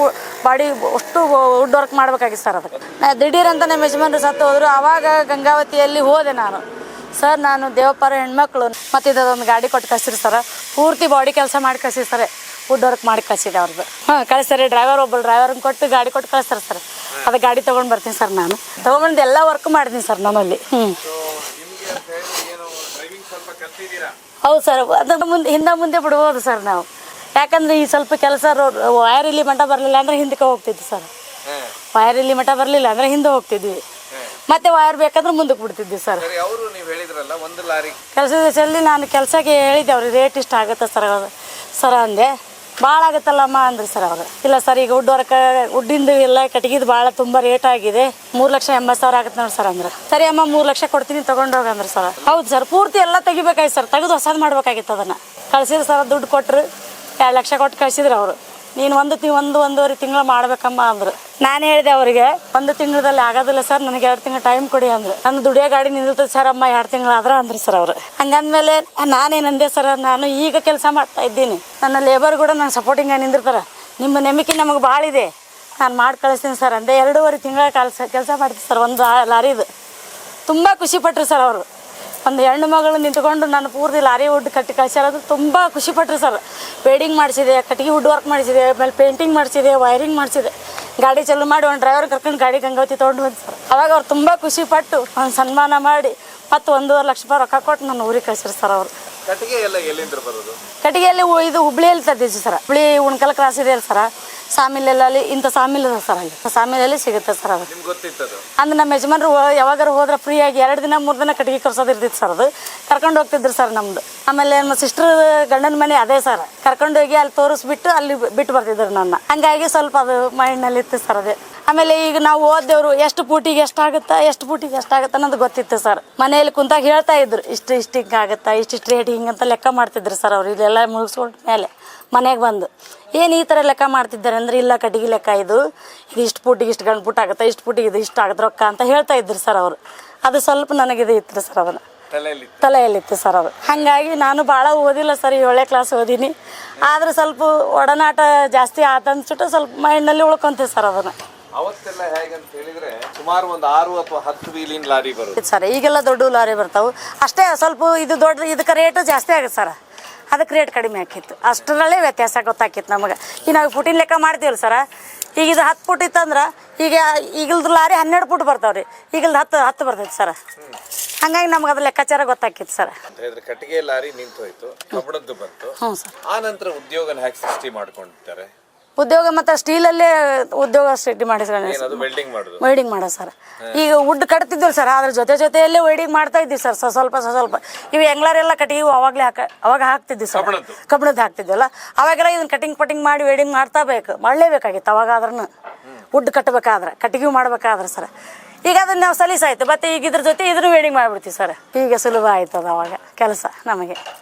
ಬಾಡಿ ಅಷ್ಟು ವುಡ್ ವರ್ಕ್ ಮಾಡ್ಬೇಕಾಗಿತ್ತು ಸರ್. ಅದಕ್ಕೆ ದಿಢೀರ್ ಅಂತ ನಮ್ಮ ಯಜಮಾನ್ರು ಸತ್ತು ಹೋದರು. ಆವಾಗ ಗಂಗಾವತಿಯಲ್ಲಿ ಹೋದೆ ನಾನು. ಸರ್ ನಾನು ದೇವಪ್ಪರ ಹೆಣ್ಮಕ್ಳು ಮತ್ತು ಇದೊಂದು ಗಾಡಿ ಕೊಟ್ಟು ಕಳಿಸಿರಿ ಸರ್. ಪೂರ್ತಿ ಬಾಡಿ ಕೆಲಸ ಮಾಡಿ ಕಳಿಸಿರಿ ಸರ್, ವುಡ್ ವರ್ಕ್ ಮಾಡಿ ಕಳಿಸಿದೆ ಅವ್ರದ್ದು. ಹಾಂ ಕಳಿಸ್ತಾರೆ. ಡ್ರೈವರ್ನ ಕೊಟ್ಟು ಗಾಡಿ ಕೊಟ್ಟು ಕಳಿಸ್ತಾರೆ ಸರ್. ಅದು ಗಾಡಿ ತೊಗೊಂಡು ಬರ್ತೀನಿ ಸರ್. ನಾನು ತೊಗೊಂಬಂದು ಎಲ್ಲ ವರ್ಕ್ ಮಾಡಿದ್ದೀನಿ ಸರ್ ನಾನಲ್ಲಿ. ಹೌದು ಸರ್, ಅದು ಮುಂದೆ ಬಿಡ್ಬೋದು ಸರ್ ನಾವು. ಯಾಕಂದ್ರೆ ಈ ಸ್ವಲ್ಪ ಕೆಲಸ ವೈರ್ ಇಲ್ಲಿ ಮಠ ಬರಲಿಲ್ಲ ಅಂದ್ರೆ ಹಿಂದಕ್ಕೆ ಹೋಗ್ತಿದ್ವಿ ಸರ್. ವೈರ್ ಇಲ್ಲಿ ಮಠ ಬರಲಿಲ್ಲ ಅಂದ್ರೆ ಹಿಂದೆ ಹೋಗ್ತಿದ್ವಿ, ಮತ್ತೆ ವೈರ್ ಬೇಕಾದ್ರೆ ಮುಂದಕ್ಕೆ ಬಿಡ್ತಿದ್ವಿ ಸರ್. ಕೆಲಸದ ದಿವಸದಲ್ಲಿ ನಾನು ಕೆಲಸಕ್ಕೆ ಹೇಳಿದ್ದೆ ಅವ್ರಿಗೆ, ರೇಟ್ ಇಷ್ಟ ಆಗುತ್ತೆ ಸರ್ ಅಂದೆ. ಭಾಳ ಆಗುತ್ತಲ್ಲಮ್ಮ ಅಂದ್ರಿ ಸರ್ ಅವರು. ಇಲ್ಲ ಸರ್, ಈಗ ವುಡ್ಡಿಂದು ಎಲ್ಲ ಕಟ್ಟಿಗಿದ್ದು ಭಾಳ ತುಂಬ ರೇಟ್ ಆಗಿದೆ, 3,80,000 ಆಗುತ್ತೆ ನೋಡಿ ಸರ್ ಅಂದ್ರೆ. ಸರಿ ಅಮ್ಮ 3 ಲಕ್ಷ ಕೊಡ್ತೀನಿ ತೊಗೊಂಡೋಗಂದ್ರೆ ಸರ್. ಹೌದು ಸರ್, ಪೂರ್ತಿ ಎಲ್ಲ ತೆಗಿಬೇಕಾಗಿತ್ತು ಸರ್, ತೆಗೆದು ಹೊಸದು ಮಾಡ್ಬೇಕಾಗಿತ್ತು. ಅದನ್ನು ಕಳಿಸಿದ್ರು ಸರ್, ದುಡ್ಡು ಕೊಟ್ಟರು 2 ಲಕ್ಷ ಕೊಟ್ಟು ಕಳಿಸಿದ್ರು ಅವರು. ನೀನು ಒಂದೂವರೆ ತಿಂಗಳು ಮಾಡ್ಬೇಕಮ್ಮ ಅಂದರು. ನಾನು ಹೇಳಿದೆ ಅವರಿಗೆ, 1 ತಿಂಗಳಲ್ಲಿ ಆಗೋದಿಲ್ಲ ಸರ್, ನನಗೆ 2 ತಿಂಗಳು ಟೈಮ್ ಕೊಡಿ ಅಂದ್ರೆ. ನನ್ನ ದುಡಿಯೋ ಗಾಡಿ ನಿಲ್ತದೆ ಸರ್ ಅಮ್ಮ 2 ತಿಂಗಳು ಆದ್ರೆ ಅಂದ್ರಿ ಸರ್ ಅವರು. ಹಂಗಂದ್ಮೇಲೆ ನಾನೇನಂದೆ ಸರ್, ನಾನು ಈಗ ಕೆಲಸ ಮಾಡ್ತಾ ಇದ್ದೀನಿ, ನನ್ನ ಲೇಬರ್ ಕೂಡ ನಾನು ಸಪೋರ್ಟಿಂಗ್ ನಿಂದಿರ್ತಾರೆ, ನಿಮ್ಮ ನಂಬಿಕೆ ನಮಗೆ ಭಾಳ ಇದೆ, ನಾನು ಮಾಡಿ ಕಳಿಸ್ತೀನಿ ಸರ್ ಅಂದೆ. 2.5 ತಿಂಗಳ ಕೆಲಸ ಮಾಡ್ತೀನಿ ಸರ್ ಒಂದು ಲಾರಿದು. ತುಂಬ ಖುಷಿಪಟ್ರು ಸರ್ ಅವರು. ಒಂದು ಹೆಣ್ಣು ಮಗಳು ನಿಂತ್ಕೊಂಡು ನಾನು ಪೂರ್ತಿ ಲಾರಿ ವುಡ್ ಕಟ್ಟಿ ಕಳಿಸಿರೋದು ತುಂಬ ಖುಷಿಪಟ್ರು ಸರ್. ವೇಡಿಂಗ್ ಮಾಡಿಸಿದೆ, ಕಟ್ಟಿಗೆ ವುಡ್ ವರ್ಕ್ ಮಾಡಿಸಿದೆ, ಆಮೇಲೆ ಪೇಂಟಿಂಗ್ ಮಾಡಿಸಿದೆ, ವೈರಿಂಗ್ ಮಾಡಿಸಿದೆ, ಗಾಡಿ ಚಾಲು ಮಾಡಿ ಒಂದು ಡ್ರೈವರ್ ಕರ್ಕೊಂಡು ಗಾಡಿ ಗಂಗಾವತಿ ತೊಗೊಂಡು ಬಂದು ಸರ್. ಅವಾಗ ಅವ್ರು ತುಂಬ ಖುಷಿಪಟ್ಟು ಒಂದು ಸನ್ಮಾನ ಮಾಡಿ ಮತ್ತು 1.5 ಲಕ್ಷ ರೂಪಾಯಿ ರೊಕ್ಕ ಕೊಟ್ಟು ನಾನು ಊರಿಗೆ ಕಳಿಸಿರು ಸರ್ ಅವರು. ಕಟ್ಟಿಗೆಯಲ್ಲಿ ಇದು ಹುಬ್ಳಿಯಲ್ಲಿ ತಂದಿದ್ವಿ ಸರ್. ಹುಬ್ಳಿ ಉಣ್ಕಲ್ ಕ್ರಾಸ್ ಇದೆ ಅಲ್ಲ ಸರ್, ಸಾಮಿಲಲ್ಲಿ ಇಂಥ ಸಾಮಿಲ್ ಇದೆ ಸರ್, ಅಲ್ಲಿ ಸಾಮಿಲಲ್ಲಿ ಸಿಗುತ್ತೆ ಸರ್. ಅದು ಅಂದ್ರೆ ನಮ್ಮ ಯಜಮಾನ್ರು ಯಾವಾಗಾರು ಹೋದ್ರೆ ಫ್ರೀಯಾಗಿ 2 ದಿನ 3 ದಿನ ಕಟ್ಟಿಗೆ ಕರ್ಸೋದು ಇರ್ತಿತ್ತು ಸರ್. ಅದು ಕರ್ಕೊಂಡು ಹೋಗ್ತಿದ್ರು ಸರ್ ನಮ್ಮದು. ಆಮೇಲೆ ನಮ್ಮ ಸಿಸ್ಟರ್ ಗಂಡನ ಮನೆ ಅದೇ ಸರ್, ಕರ್ಕೊಂಡೋಗಿ ಅಲ್ಲಿ ತೋರಿಸ್ಬಿಟ್ಟು ಅಲ್ಲಿ ಬಿಟ್ಟು ಬರ್ತಿದ್ರು ನನ್ನ. ಹಂಗಾಗಿ ಸ್ವಲ್ಪ ಅದು ಮೈಂಡ್ನಲ್ಲಿ ಇತ್ತು ಸರ್ ಅದೇ. ಆಮೇಲೆ ಈಗ ನಾವು ಓದ್ದೇವ್ರು ಎಷ್ಟು ಫೂಟಿಗೆ ಎಷ್ಟಾಗುತ್ತೆ ಅನ್ನೋದು ಗೊತ್ತಿತ್ತು ಸರ್. ಮನೆಯಲ್ಲಿ ಕುಂತಾಗ ಹೇಳ್ತಾ ಇದ್ರು, ಇಷ್ಟು ಹಿಂಗಾಗುತ್ತಾ, ಇಷ್ಟು ರೇಟ್ ಹಿಂಗಂತ ಲೆಕ್ಕ ಮಾಡ್ತಿದ್ರು ಸರ್ ಅವರು. ಇಲ್ಲೆಲ್ಲ ಮುಗಿಸ್ಕೊಂಡ ಮೇಲೆ ಮನೆಗೆ ಬಂದು ಏನು ಈ ಥರ ಲೆಕ್ಕ ಮಾಡ್ತಿದ್ದಾರೆ ಅಂದ್ರೆ, ಇಲ್ಲ ಕಟ್ಟಿಗೆ ಲೆಕ್ಕ ಇದು ಇಷ್ಟು ಫೂಟಿಗೆ ಇಷ್ಟು ಗಂಟು ಫುಟ್ ಆಗುತ್ತೆ, ಇಷ್ಟು ಫೂಟಿಗೆ ಇದು ಇಷ್ಟು ಆಗುತ್ತೆ ರೊಕ್ಕ ಅಂತ ಹೇಳ್ತಾ ಇದ್ರು ಸರ್ ಅವರು. ಅದು ಸ್ವಲ್ಪ ನನಗಿದು ಇತ್ತು ಸರ್, ಅದನ್ನು ತಲೆಯಲ್ಲಿತ್ತು ಸರ್ ಅವರು. ಹಾಗಾಗಿ ನಾನು ಭಾಳ ಓದಿಲ್ಲ ಸರ್, 7ನೇ ಕ್ಲಾಸ್ ಓದೀನಿ. ಆದರೆ ಸ್ವಲ್ಪ ಒಡನಾಟ ಜಾಸ್ತಿ ಆತಂದ್ಬಿಟ್ಟು ಸ್ವಲ್ಪ ಮೈಂಡ್ನಲ್ಲಿ ಉಳ್ಕೊಂತೀವಿ ಸರ್ ಅದನ್ನು. ಅವತ್ತೆಲ್ಲ ಹೇಗಂತ ಹೇಳಿದ್ರೆ ಸುಮಾರು ಒಂದು 6 ಅಥವಾ 10 ವೀಲಿನ ಲಾರಿ ಬರುತ್ತೆ ಸರ್. ಈಗೆಲ್ಲ ದೊಡ್ಡ ಲಾರಿ ಬರ್ತಾವೆ ಅಷ್ಟೇ. ಸ್ವಲ್ಪ ಇದು ದೊಡ್ಡ, ಇದಕ್ಕೆ ರೇಟು ಜಾಸ್ತಿ ಆಗುತ್ತೆ ಸರ್, ಅದಕ್ಕೆ ರೇಟ್ ಕಡಿಮೆ ಆಕಿತ್ತು. ಅಷ್ಟರಲ್ಲೇ ವ್ಯತ್ಯಾಸ ಗೊತ್ತಾಕಿತ್ತು ನಮಗೆ. ಈಗ ನಾವು ಫುಟಿನ ಲೆಕ್ಕ ಮಾಡ್ತೀವಲ್ಲ ಸರ, ಈಗ ಇದು 10 ಫುಟ್ ಇತ್ತಂದ್ರೆ ಈಗಲ್ದು ಲಾರಿ 12 ಫುಟ್ ಬರ್ತಾವ್ರಿ, ಈಗಲ್ದು 10 ಬರ್ತೈತಿ ಸರ್. ಹಂಗಾಗಿ ನಮ್ಗೆ ಅದು ಲೆಕ್ಕಾಚಾರ ಗೊತ್ತಾಕಿತ್ತು ಸರ್. ಕಟ್ಟಿಗೆ ಲಾರಿ ನಿಂತು ಹೋಯ್ತು, ಕಬ್ಬಣದ್ದು ಬಂತು. ಹ್ಞೂ ಸರ್. ಆ ನಂತರ ಉದ್ಯೋಗನ ಹೇಗೆ ಸೃಷ್ಟಿ ಮಾಡ್ಕೊಂಡಿರ್ತಾರೆ? ಉದ್ಯೋಗ ಮತ್ತು ಸ್ಟೀಲಲ್ಲೇ ಉದ್ಯೋಗ ಸೃಷ್ಟಿ ಮಾಡಿಸ್ಕೊಂಡು ವೆಲ್ಡಿಂಗ್ ಮಾಡೋದು ಸರ್. ಈಗ ವುಡ್ ಕಟ್ತಿದ್ವಿ ಸರ್, ಅದ್ರ ಜೊತೆಯಲ್ಲೇ ವೆಲ್ಡಿಂಗ್ ಮಾಡ್ತಾ ಇದ್ವಿ ಸರ್. ಸ್ವಲ್ಪ ಇವು ಎಂಗ್ಲಾರೆಲ್ಲ ಕಟ್ಟಿಗೆ ಅವಾಗ ಹಾಕ್ತಿದ್ವಿ ಸರ್, ಕಬ್ಬಣದ್ದು ಹಾಕ್ತಿದ್ವಲ್ಲ. ಅವಾಗೆಲ್ಲ ಇದನ್ನ ಕಟಿಂಗ್ ಮಾಡಿ ವೆಲ್ಡಿಂಗ್ ಮಾಡಲೇಬೇಕಾಗಿತ್ತು ಅವಾಗ. ಅದ್ರನ್ನ ವುಡ್ ಕಟ್ಟಬೇಕಾದ್ರೆ, ಕಟ್ಟಿಗೆ ಮಾಡ್ಬೇಕಾದ್ರೆ ಸರ್. ಈಗ ಅದನ್ನ ನಾವು ಸಲೀಸಾಯ್ತು, ಮತ್ತೆ ಈಗ ಇದ್ರ ಜೊತೆ ಇದ್ರ ವೆಲ್ಡಿಂಗ್ ಮಾಡಿಬಿಡ್ತೀವಿ ಸರ್. ಈಗ ಸುಲಭ ಆಯ್ತದ ಅವಾಗ ಕೆಲಸ ನಮಗೆ.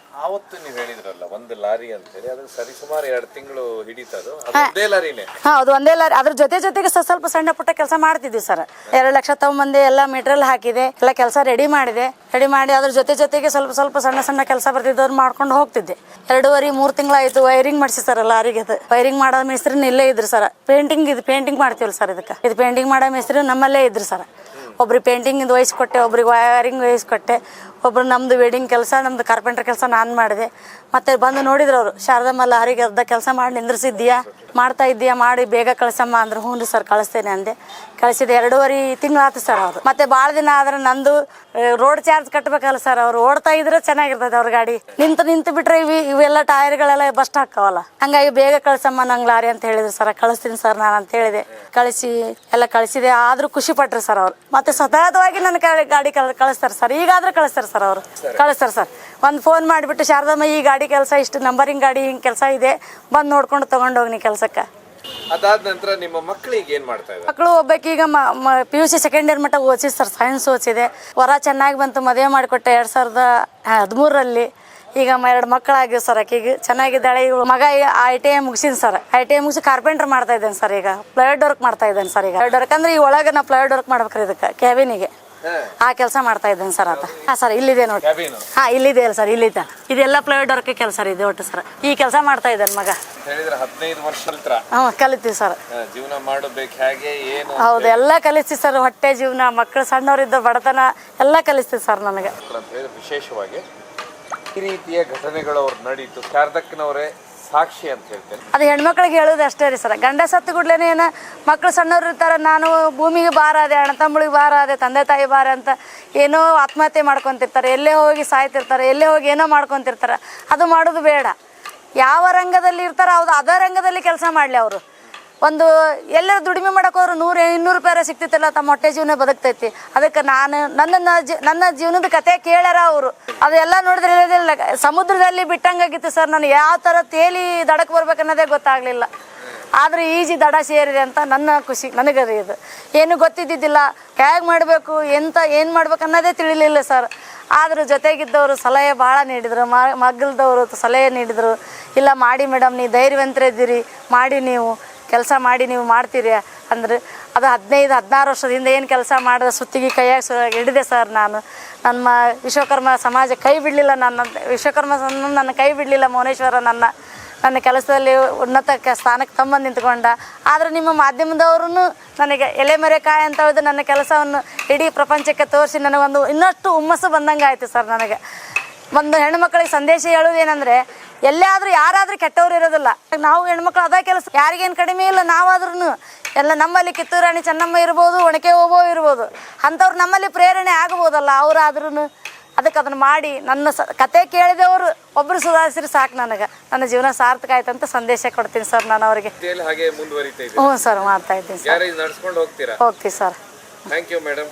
ಆವತ್ತು ನೀವು ಹೇಳಿದ್ರಲ್ಲ ಒಂದು ಲಾರಿ ಅಂತ ಹೇಳಿ, ಅದು ಸರಿಸುಮಾರು 2 ತಿಂಗಳು ಹಿಡಿತದು. ಒಂದೇ ಲಾರಿನೇ? ಹೌದು, ಒಂದೇ ಲಾರಿ. ಅದ್ರ ಜೊತೆಗೆ ಸ್ವಲ್ಪ ಸಣ್ಣ ಪುಟ್ಟ ಕೆಲಸ ಮಾಡ್ತಿದ್ವಿ ಸರ್. 2 ಲಕ್ಷ ತಗೊಂಬಂದೆ, ಎಲ್ಲ ಮೆಟೀರಿಯಲ್ ಹಾಕಿದೆ, ಎಲ್ಲ ಕೆಲಸ ರೆಡಿ ಮಾಡಿ ಅದ್ರ ಜೊತೆಗೆ ಸ್ವಲ್ಪ ಸಣ್ಣ ಕೆಲಸ ಬರ್ತಿದ್ದವ್ರು ಮಾಡ್ಕೊಂಡು ಹೋಗ್ತಿದ್ದೆ. 2.5-3 ತಿಂಗಳಾಯ್ತು. ವೈರಿಂಗ್ ಮಾಡಿಸಿ ಸರ್ ಲಾರಿಗೆ. ಅದು ವೈರಿಂಗ್ ಮಾಡೋ ಮೇಸ್ತ್ರಿನ ಇಲ್ಲೇ ಇದ್ರು ಸರ್. ಪೇಂಟಿಂಗ್ ಮಾಡ್ತೀವಲ್ಲ ಸರ್, ಇದು ಪೇಂಟಿಂಗ್ ಮಾಡೋ ಮೇಸ್ತ್ರಿ ನಮ್ಮಲ್ಲೇ ಇದ್ರು ಸರ್. ಒಬ್ರಿಗೆ ಪೇಂಟಿಂಗ್ ವಹಿಸ್ಕೊಟ್ಟೆ, ಒಬ್ರಿಗೆ ವೈರಿಂಗ್ ವಹಿಸ್ಕೊಟ್ಟೆ, ಒಬ್ರು ನಮ್ಮದು ವೆಡ್ಡಿಂಗ್ ಕೆಲಸ, ನಮ್ಮದು ಕಾರ್ಪೆಂಟ್ರ್ ಕೆಲಸ ನಾನು ಮಾಡಿದೆ. ಮತ್ತೆ ಬಂದು ನೋಡಿದ್ರು ಅವರು, ಶಾರದಮ್ಮ ಲಾರಿಗೆ ಅರ್ಧ ಕೆಲಸ ಮಾಡಿ ನಿಂದ್ರಿಸಿದ್ದೀಯಾ, ಮಾಡ್ತಾ ಇದ್ದೀಯಾ, ಮಾಡಿ ಬೇಗ ಕಳಿಸಮ್ಮ ಅಂದ್ರೆ. ಹ್ಞೂ ರೀ ಸರ್ ಕಳಿಸ್ತೇನೆ ಅಂದೆ. ಕಳಿಸಿದೆ. 2.5 ತಿಂಗಳಾಯ್ತು ಸರ್ ಅವರು. ಮತ್ತೆ ಭಾಳ ದಿನ ಆದ್ರೆ ನಂದು ರೋಡ್ ಚಾರ್ಜ್ ಕಟ್ಟಬೇಕಲ್ಲ ಸರ್. ಅವ್ರು ಓಡ್ತಾ ಇದ್ರೆ ಚೆನ್ನಾಗಿರ್ತದೆ ಅವ್ರ ಗಾಡಿ. ನಿಂತು ಬಿಟ್ರೆ ಇವೆಲ್ಲ ಟೈರ್ಗಳೆಲ್ಲ ಬಸ್ಟ್ ಹಾಕವಲ್ಲ. ಹಂಗಾಗಿ ಬೇಗ ಕಳಿಸಮ್ಮ ನಂಗೆ ಲಾರಿ ಅಂತ ಹೇಳಿದ್ರು ಸರ್. ಕಳಿಸ್ತೀನಿ ಸರ್ ನಾನು ಅಂತ ಹೇಳಿದೆ. ಕಳಿಸಿದೆ. ಆದ್ರೂ ಖುಷಿ ಪಟ್ರು ಸರ್ ಅವರು. ಮತ್ತೆ ಸತತವಾಗಿ ನನ್ನ ಗಾಡಿ ಕಳಿಸ್ತಾರೆ ಸರ್. ಈಗಾದ್ರೂ ಕಳಿಸ್ತಾರೆ ಸರ್ ಅವರು. ಕಳಿಸ್ತಾರೆ ಸರ್. ಒಂದು ಫೋನ್ ಮಾಡಿಬಿಟ್ಟು, ಶಾರದಮ್ಮ ಈ ಗಾಡಿ ಕೆಲಸ ಇಷ್ಟು ನಂಬರಿಂಗ್ ಗಾಡಿ ಹಿಂಗೆ ಕೆಲಸ ಇದೆ, ಬಂದು ನೋಡ್ಕೊಂಡು ತೊಗೊಂಡೋಗಿ ನೀ ಕೆಲಸಕ್ಕೆ. ಅದಾದ ನಂತರ ನಿಮ್ಮ ಮಕ್ಕಳಿಗೆ ಏನು ಮಾಡ್ತಾ ಇದ್ದಾರೆ? ಮಕ್ಕಳು ಒಬ್ಬಾಕೀಗ PUC ಸೆಕೆಂಡ್ ಇಯರ್ ಮಟ್ಟ ಓದಿಸಿ ಸರ್. ಸೈನ್ಸ್ ಓದಿಸಿದೆ. ವರ ಚೆನ್ನಾಗಿ ಬಂತು, ಮದುವೆ ಮಾಡಿಕೊಟ್ಟೆ 2013ರಲ್ಲಿ. ಈಗ 2 ಮಕ್ಕಳಾಗಿವೆ ಸರ್. ಆಕೆಗೆ ಚೆನ್ನಾಗಿದ್ದಾಳೆ. ಈಗ ಮಗ ITI ಮುಗಿಸಿದ್ ಸರ್. ITI ಮುಗಿಸಿ ಕಾರ್ಪೆಂಟರ್ ಮಾಡ್ತಾ ಇದ್ದೇನೆ ಸರ್. ಈಗ ಪ್ಲೈವುಡ್ ವರ್ಕ್ ಮಾಡ್ತಾ ಇದ್ದೇನೆ ಸರ್. ಈಗ ಪ್ಲೈವುಡ್ ವರ್ಕ್ ಅಂದ್ರೆ ಈ ಒಳಗೆ ನಾ ಪ್ಲೈವುಡ್ ವರ್ಕ್ ಮಾಡ್ಬೇಕ್ರಿ ಇದಕ್ಕೆ ಕ್ಯಾಬಿನಿಗೆ ಆ ಕೆಲಸ ಮಾಡ್ತಾ ಇದ್ದೇನೆ ಸರ್. ಆತ ಸರ್ ಇಲ್ಲಿದೆ ನೋಡಿ. ಇಲ್ಲಿದೆ ಅಲ್ಲ ಸರ್, ಇಲ್ಲಿದೆ. ಇದೆಲ್ಲ ಪ್ಲೈವುಡ್ ವರ್ಕ್ ಕೆಲಸ ಇದೆ ಒಟ್ಟು ಸರ್. ಈ ಕೆಲಸ ಮಾಡ್ತಾ ಇದ್ದಾನೆ ಮಗ. 15 ವರ್ಷ ಕಲಿತೀವಿ ಸರ್. ಜೀವನ ಮಾಡಬೇಕು ಹೇಗೆ ಏನು ಹೌದು, ಎಲ್ಲ ಕಲಿಸ್ತೀವಿ ಸರ್. ಹೊಟ್ಟೆ ಜೀವನ, ಮಕ್ಕಳು ಸಣ್ಣವರಿದ್ದ ಬಡತನ ಎಲ್ಲ ಕಲಿಸ್ತೀವಿ ಸರ್ ನನಗೆ. ವಿಶೇಷವಾಗಿ ಈ ರೀತಿಯ ಘಟನೆಗಳು ಅವ್ರು ನಡೀತು. ಶಾರದಕ್ಕನವರೇ ಸಾಕ್ಷಿ ಅಂತ ಹೇಳ್ತೇನೆ. ಅದು ಹೆಣ್ಮಕ್ಳಿಗೆ ಹೇಳೋದು ಅಷ್ಟೇ ರೀ ಸರ್. ಗಂಡ ಸತ್ತು ಕೂಡಲೇ ಏನು ಮಕ್ಕಳು ಸಣ್ಣವ್ರು ಇರ್ತಾರೆ, ನಾನು ಭೂಮಿಗೆ ಭಾರ ಅದೇ, ಅಣ್ಣ ತಮ್ಮಳಿಗೆ ಭಾರ ಅದೇ, ತಂದೆ ತಾಯಿ ಭಾರ ಅಂತ ಏನೋ ಆತ್ಮಹತ್ಯೆ ಮಾಡ್ಕೊತಿರ್ತಾರೆ, ಎಲ್ಲೇ ಹೋಗಿ ಸಾಯ್ತಿರ್ತಾರೆ, ಎಲ್ಲೇ ಹೋಗಿ ಏನೋ ಮಾಡ್ಕೊತಿರ್ತಾರೆ. ಅದು ಮಾಡೋದು ಬೇಡ. ಯಾವ ರಂಗದಲ್ಲಿ ಇರ್ತಾರೋ ಹೌದು ಅದೇ ರಂಗದಲ್ಲಿ ಕೆಲಸ ಮಾಡಲಿ. ಅವರು ಒಂದು ಎಲ್ಲರೂ ದುಡಿಮೆ ಮಾಡೋಕೆ ಹೋದ್ರು 100-200 ರೂಪಾಯಿ ಸಿಗ್ತಿತ್ತಲ್ಲ, ತಮ್ಮ ಹೊಟ್ಟೆ ಜೀವನ ಬದುಕ್ತೈತಿ. ಅದಕ್ಕೆ ನಾನು ನನ್ನ ಜೀವನದ ಕತೆ ಕೇಳ್ಯಾರ ಅವರು. ಅದೆಲ್ಲ ನೋಡಿದ್ರೆ ಇರೋದಿಲ್ಲ, ಸಮುದ್ರದಲ್ಲಿ ಬಿಟ್ಟಂಗಾಗಿತ್ತು ಸರ್. ನಾನು ಯಾವ ಥರ ತೇಲಿ ದಡಕ್ಕೆ ಬರ್ಬೇಕನ್ನೋದೇ ಗೊತ್ತಾಗಲಿಲ್ಲ. ಆದರೆ ಈಜಿ ದಡ ಸೇರಿದೆ ಅಂತ ನನ್ನ ಖುಷಿ ನನಗದು. ಇದು ಏನು ಗೊತ್ತಿದ್ದಿದ್ದಿಲ್ಲ, ಹೇಗೆ ಮಾಡಬೇಕು ಏನು ಮಾಡ್ಬೇಕು ಅನ್ನೋದೇ ತಿಳಿಲಿಲ್ಲ ಸರ್. ಆದರೂ ಜೊತೆಗಿದ್ದವರು ಸಲಹೆ ಭಾಳ ನೀಡಿದರು. ಮಗ್ಗಲ್ದವರು ಸಲಹೆ ನೀಡಿದರು. ಇಲ್ಲ ಮಾಡಿ ಮೇಡಮ್, ನೀವು ಧೈರ್ಯವಂತರಿದ್ದೀರಿ, ಮಾಡಿ ನೀವು ಕೆಲಸ ಮಾಡಿ ನೀವು ಮಾಡ್ತೀರಿ ಅಂದ್ರೆ ಅದು 15-16 ವರ್ಷದಿಂದ ಏನು ಕೆಲಸ ಮಾಡಿದ ಸುತ್ತಿಗೆ ಕೈಯಾಗ ಹಿಡಿದೆ ಸರ್. ನಾನು ನಮ್ಮ ವಿಶ್ವಕರ್ಮ ಸಮಾಜ ಕೈ ಬಿಡಲಿಲ್ಲ. ವಿಶ್ವಕರ್ಮ ನನ್ನ ಕೈ ಬಿಡಲಿಲ್ಲ. ಮೌನೇಶ್ವರ ನನ್ನ ಕೆಲಸದಲ್ಲಿ ಉನ್ನತ ಸ್ಥಾನಕ್ಕೆ ತಂಬಂದು ನಿಂತ್ಕೊಂಡ. ಆದರೆ ನಿಮ್ಮ ಮಾಧ್ಯಮದವರು ನನಗೆ ಎಲೆಮರೆಕಾಯಿ ಅಂತ ಹೇಳಿದ್ರೆ ನನ್ನ ಕೆಲಸವನ್ನು ಇಡೀ ಪ್ರಪಂಚಕ್ಕೆ ತೋರಿಸಿ ನನಗೊಂದು ಇನ್ನಷ್ಟು ಹುಮ್ಮಸ್ಸು ಬಂದಂಗೆ ಆಯಿತು ಸರ್. ನನಗೆ ಒಂದು ಹೆಣ್ಮಕ್ಳಿಗೆ ಸಂದೇಶ ಹೇಳೋದೇನೆಂದರೆ, ಎಲ್ಲಾದರೂ ಯಾರಾದರೂ ಕೆಟ್ಟವ್ರು ಇರೋದಿಲ್ಲ. ನಾವು ಹೆಣ್ಮಕ್ಳು ಅದೇ ಕೆಲಸ, ಯಾರಿಗೇನು ಕಡಿಮೆ ಇಲ್ಲ. ನಾವಾದ್ರೂ ಎಲ್ಲ ನಮ್ಮಲ್ಲಿ ಕಿತ್ತೂರು ರಾಣಿ ಚೆನ್ನಮ್ಮ ಇರ್ಬೋದು, ಒಣಕೆ ಓಬೋ ಇರ್ಬೋದು, ಅಂಥವ್ರು ನಮ್ಮಲ್ಲಿ ಪ್ರೇರಣೆ ಆಗ್ಬೋದಲ್ಲ. ಅವರಾದ್ರೂ ಅದಕ್ಕೆ ಅದನ್ನು ಮಾಡಿ ನನ್ನ ಕತೆ ಕೇಳಿದವರು ಒಬ್ಬರು ಸುಧಾರಿಸಿದ್ರೆ ಸಾಕು. ನನಗೆ ನನ್ನ ಜೀವನ ಸಾರ್ಥಕ ಆಯ್ತು ಅಂತ ಸಂದೇಶ ಕೊಡ್ತೀನಿ ಸರ್ ನಾನು ಅವರಿಗೆ. ಹಾಗೆ ಮುಂದುವರಿತಾ ಇದೆ. ಹ್ಞೂ ಸರ್, ಮಾಡ್ತಾ ಇದ್ದೀನಿ ಸರ್. ನಡ್ಸ್ಕೊಂಡು ಹೋಗ್ತೀರಾ? ಹೋಗ್ತೀವಿ ಸರ್. Thank you madam.